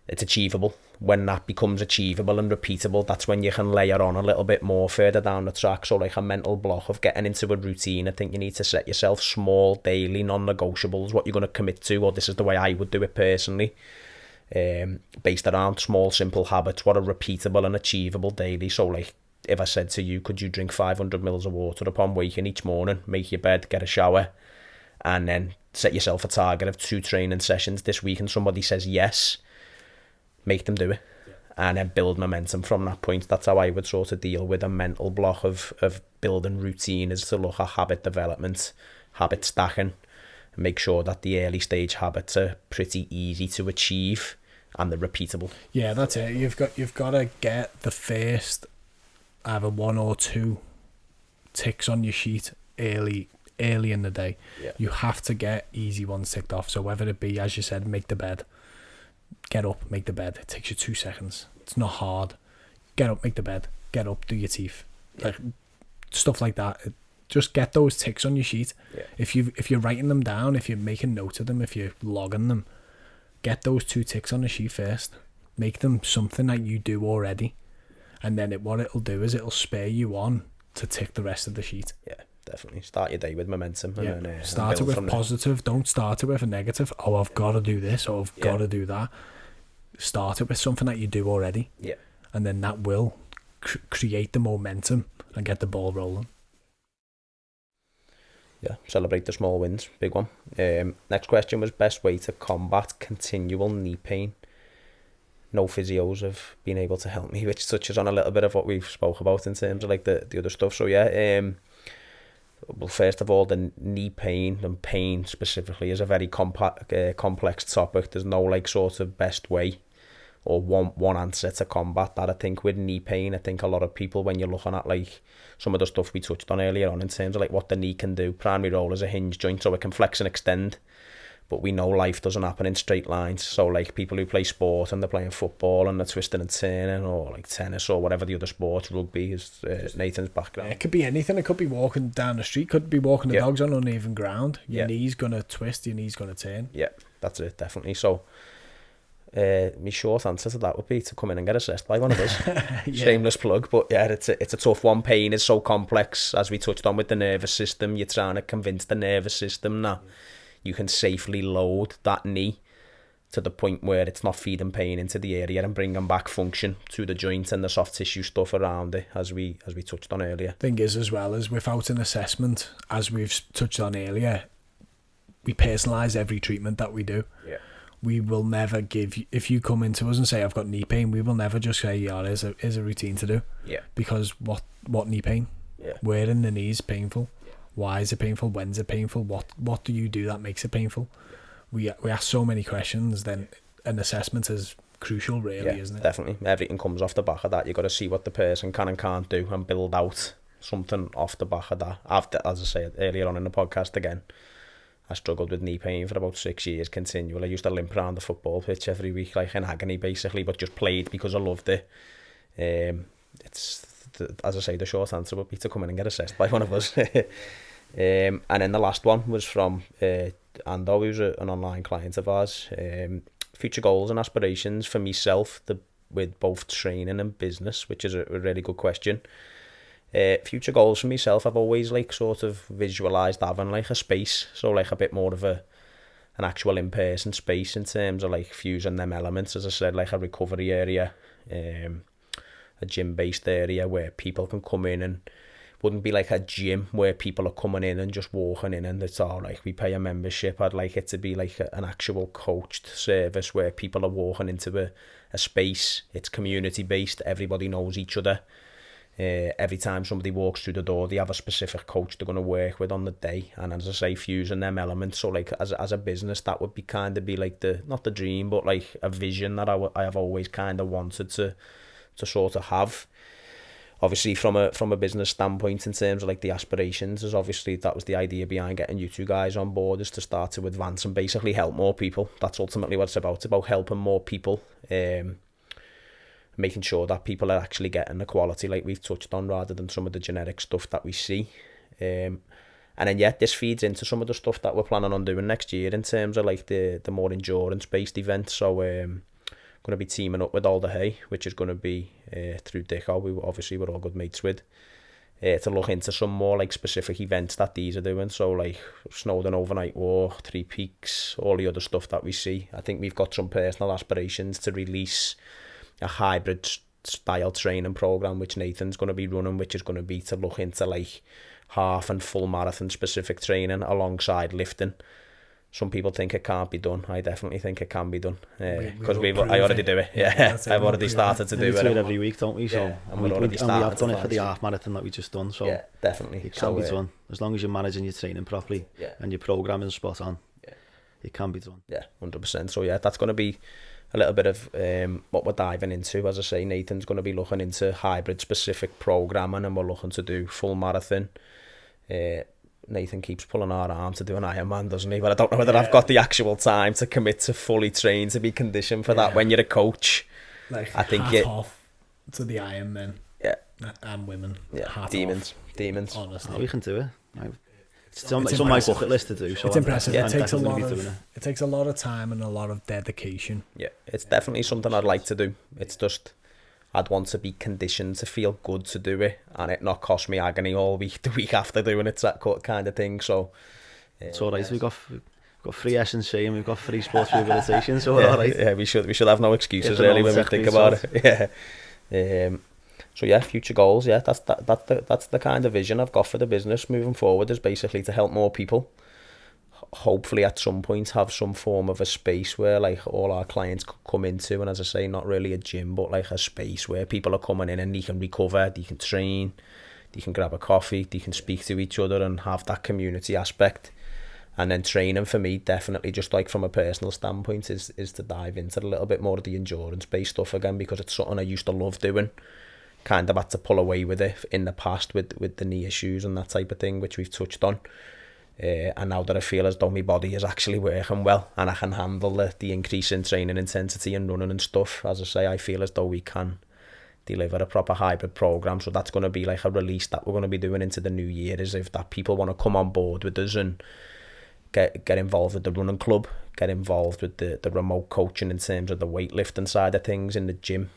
It's achievable. When that becomes achievable and repeatable, that's when you can layer on a little bit more further down the track. So like a mental block of getting into a routine, I think you need to set yourself small, daily, non-negotiables, what you're going to commit to, or this is the way I would do it personally, based around small, simple habits, what are repeatable and achievable daily. So like if I said to you, could you drink 500 mils of water upon waking each morning, make your bed, get a shower, and then set yourself a target of 2 training sessions this week, and somebody says yes, make them do it, and then build momentum from that point. That's how I would sort of deal with a mental block of building routine, is to look at habit development, habit stacking, and make sure that the early stage habits are pretty easy to achieve and they're repeatable. Yeah, that's it. You've got to get the first either 1 or 2 ticks on your sheet early in the day. Yeah. You have to get easy ones ticked off. So whether it be, as you said, make the bed, get up, make the bed. It takes you 2 seconds. It's not hard. Get up, make the bed. Get up, do your teeth. Like stuff like that. Just get those ticks on your sheet. Yeah. If you're writing them down, if you're making notes of them, if you're logging them, get those 2 ticks on the sheet first. Make them something that you do already, and then what it'll do is it'll spur you on to tick the rest of the sheet. Yeah, definitely. Start your day with momentum. Yeah. And then, start it with positive. Don't start it with a negative. Oh, I've got to do this, or I've got to do that. Start it with something that you do already. Yeah. And then that will create the momentum and get the ball rolling. Yeah, celebrate the small wins. Big one. Next question was best way to combat continual knee pain. No physios have been able to help me, which touches on a little bit of what we've spoke about in terms of like the other stuff. So yeah, well, first of all, the knee pain and pain specifically is a very complex topic. There's no like sort of best way or one answer to combat that. I think with knee pain, I think a lot of people, when you're looking at like some of the stuff we touched on earlier on in terms of like what the knee can do, primary role is a hinge joint, so it can flex and extend. But we know life doesn't happen in straight lines. So like people who play sport and they're playing football and they're twisting and turning, or like tennis or whatever the other sports, rugby is Nathan's background. It could be anything. It could be walking down the street, could be walking the dogs on uneven ground. Your knee's going to twist, your knee's going to turn. Yeah, that's it, definitely. So my short answer to that would be to come in and get assessed by one of us. Shameless plug, but yeah, it's a tough one. Pain is so complex, as we touched on with the nervous system. You're trying to convince the nervous system that you can safely load that knee to the point where it's not feeding pain into the area and bringing back function to the joint and the soft tissue stuff around it, as we touched on earlier. Thing is, as well, as without an assessment, as we've touched on earlier, we personalise every treatment that we do. Yeah. we will never give you, if you come into us and say I've got knee pain, we will never just say, yeah, here's a routine to do. Yeah. Because what knee pain? Yeah. Where in the knee is painful? Yeah. Why is it painful? When's it painful? What do you do that makes it painful? We ask so many questions, then an assessment is crucial, really, isn't it? Definitely. Everything comes off the back of that. You've got to see what the person can and can't do and build out something off the back of that. As I said earlier on in the podcast again, I struggled with knee pain for about 6 years continually. I used to limp around the football pitch every week, like in agony basically, but just played because I loved it. As I say, the short answer would be to come in and get assessed by one of us. And then the last one was from Ando, who's an online client of ours. Future goals and aspirations for myself with both training and business, which is a really good question. Future goals for myself, I've always like sort of visualised having like a space, so like a bit more of an actual in-person space in terms of like fusing them elements, as I said, like a recovery area, a gym-based area where people can come in, and wouldn't be like a gym where people are coming in and just walking in and it's all like we pay a membership. I'd like it to be like an actual coached service where people are walking into a space. It's community based, everybody knows each other. Every time somebody walks through the door, they have a specific coach they're going to work with on the day, and as I say, fusing them elements. So like as a business, that would be kind of be like not the dream, but like a vision that I have always kind of wanted to sort of have. Obviously from a business standpoint, in terms of like the aspirations, is obviously that was the idea behind getting you two guys on board, is to start to advance and basically help more people. That's ultimately what it's about helping more people, making sure that people are actually getting the quality like we've touched on, rather than some of the generic stuff that we see. And then this feeds into some of the stuff that we're planning on doing next year in terms of like the more endurance based events. So going to be teaming up with All the Hay, which is going to be through Dicko, we're all good mates with, to look into some more like specific events that these are doing. So like Snowdon Overnight Walk, Three Peaks, all the other stuff that we see. I think we've got some personal aspirations to release a hybrid style training program which Nathan's going to be running, which is going to be to look into like half and full marathon specific training alongside lifting. Some people think it can't be done. I definitely think it can be done, because I already do it. Yeah, I've already started to do it. We do it every week, don't we? So yeah, and we have done it for the half marathon that we just done. So yeah, definitely it can be done as long as you're managing your training properly, and your programming spot on. Yeah, it can be done. Yeah, 100%. So yeah, that's going to be a little bit of what we're diving into. As I say, Nathan's going to be looking into hybrid specific programming, and we're looking to do full marathon. Nathan keeps pulling our arm to do an Ironman, doesn't he? But I don't know whether I've got the actual time to commit to fully train to be conditioned for that when you're a coach. Like I think off to the Ironman. Yeah. And women. Yeah. Demons. Honestly. Oh, we can do it. It's on my bucket list to do. So it's impressive. It takes a lot of time and a lot of dedication. Yeah, it's definitely something I'd like to do. It's just I'd want to be conditioned to feel good to do it, and it not cost me agony all week, the week after doing it, that kind of thing. So it's all right. We've got free S&C and we've got free sports rehabilitation, so we're all right. Yeah, we should have no excuses really when we think about it. Yeah. So yeah, future goals. Yeah, that's the kind of vision I've got for the business moving forward, is basically to help more people. Hopefully at some point have some form of a space where like all our clients could come into, and as I say, not really a gym, but like a space where people are coming in and they can recover, they can train, they can grab a coffee, they can speak to each other and have that community aspect. And then training for me, definitely, just like from a personal standpoint, is to dive into a little bit more of the endurance based stuff again, because it's something I used to love doing. Kind of had to pull away with it in the past with the knee issues and that type of thing, which we've touched on. And now that I feel as though my body is actually working well and I can handle the increase in training intensity and running and stuff, as I say, I feel as though we can deliver a proper hybrid program. So that's going to be like a release that we're going to be doing into the new year, is if that people want to come on board with us and get involved with the running club, get involved with the remote coaching in terms of the weightlifting side of things in the gym.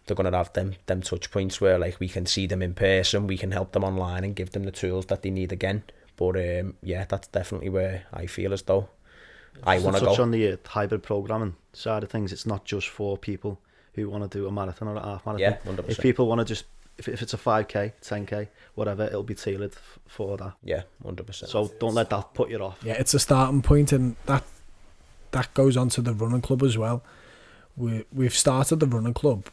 They're going to have them touch points where like we can see them in person, we can help them online and give them the tools that they need again. But yeah, that's definitely where I feel as though I want to go. Touch on the hybrid programming side of things, it's not just for people who want to do a marathon or a half marathon. Yeah, 100%. If people want to just, if it's a 5k, 10k, whatever, it'll be tailored for that. Yeah, 100%. So don't let that put you off. Yeah, it's a starting point, and that that goes on to the running club as well. We've started the running club.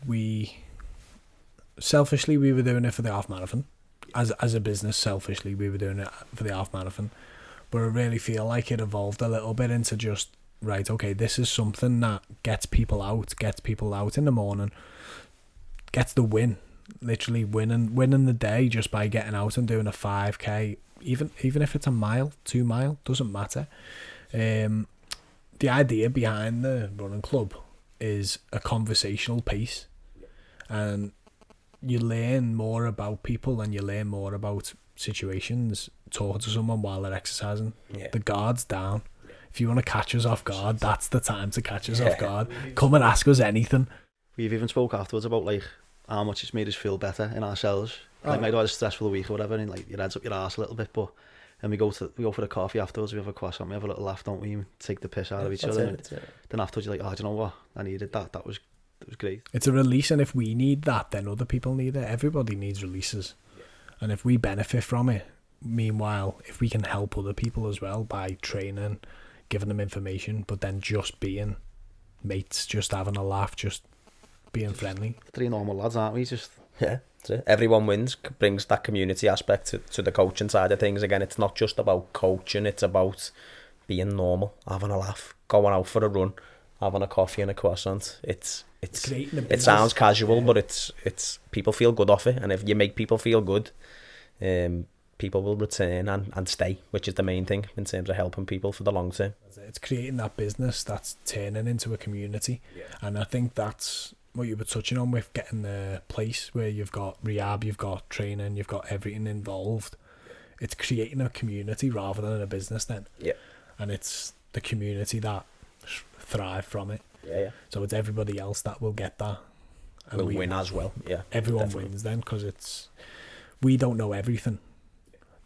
Selfishly, we were doing it for the half marathon. As a business, selfishly, we were doing it for the half marathon. But I really feel like it evolved a little bit into just, right, okay, this is something that gets people out in the morning, gets the win, literally winning the day just by getting out and doing a 5k, even if it's a mile, 2 mile, doesn't matter. The idea behind the running club is a conversational piece, and you learn more about people and you learn more about situations. Talking to someone while they're exercising, the guard's down. If you want to catch us off guard, that's the time to catch us off guard. Come and ask us anything. We've even spoke afterwards about like how much it's made us feel better in ourselves. Like maybe I had a stressful week or whatever, and like your head's up your arse a little bit, but and we go for the coffee afterwards. We have a croissant, we have a little laugh, don't we? We take the piss out of each other. Then afterwards you're like, oh, do you know what? I needed that. That was great. It's a release, and if we need that, then other people need it. Everybody needs releases, and if we benefit from it, meanwhile, if we can help other people as well by training, giving them information, but then just being mates, just having a laugh, just being friendly. 3 normal lads, aren't we? Just that's it. Everyone wins, brings that community aspect to the coaching side of things. Again, it's not just about coaching, it's about being normal, having a laugh, going out for a run, having a coffee and a croissant. It's it sounds casual, but it's people feel good off it, and if you make people feel good, people will return and stay, which is the main thing in terms of helping people for the long term. It's creating that business that's turning into a community, and I think that's what you were touching on with getting the place where you've got rehab, you've got training, you've got everything involved. It's creating a community rather than a business then. And it's the community that thrive from it. So it's everybody else that will get that, and we'll win as well. Everyone definitely wins then, because we don't know everything.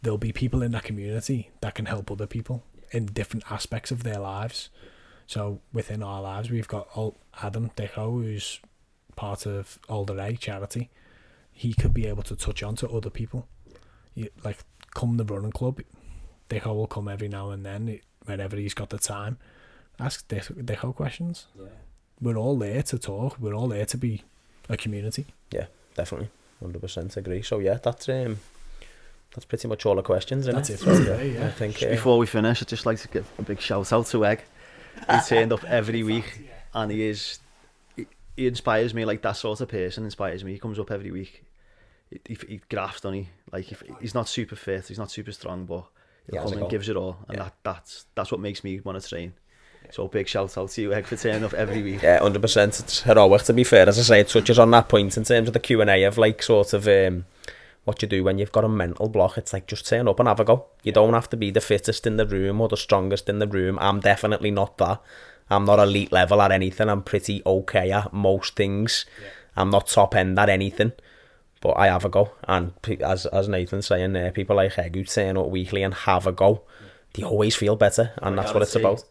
There'll be people in that community that can help other people in different aspects of their lives. So within our lives, we've got Adam Dicko, who's part of Older A charity. He could be able to touch on to other people. Like, come the running club, Dicko will come every now and then, whenever he's got the time. Ask Dicko questions. We're all there to talk. We're all there to be a community. Yeah, definitely. 100% agree. So yeah, that's pretty much all the questions, isn't That's it? it for today, I think, before we finish, I'd just like to give a big shout out to Egg. He turned up every week, and he inspires me. Like, that sort of person inspires me. He comes up every week. He grafts, doesn't he? Like, if he's not super fit, he's not super strong, but he'll come and gives it all, and that's what makes me want to train. So big shout out to you, Egg, for turning up every week. Yeah, 100%. It's heroic, to be fair. As I say, it touches on that point in terms of the Q&A of like sort of what you do when you've got a mental block. It's like, just turn up and have a go. You don't have to be the fittest in the room or the strongest in the room. I'm definitely not that. I'm not elite level at anything. I'm pretty okay at most things. I'm not top end at anything, but I have a go. And as Nathan's saying there, people like Egg who turn up weekly and have a go, they always feel better, and that's what it's about.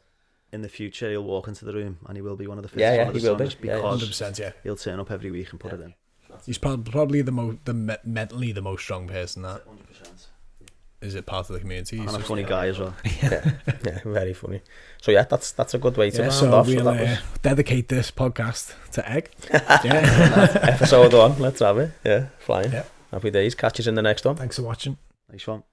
In the future, he'll walk into the room and he will be one of the fittest. He will be. Because 100%, he'll turn up every week and put it in. He's probably mentally the most strong person. That 100%. Is it part of the community? And a funny guy as well. yeah, very funny. So yeah, that's a good way to round so off. We'll dedicate this podcast to Egg. Episode 1, let's have it. Yeah, flying. Happy days. Catch us in the next one. Thanks for watching. Nice one.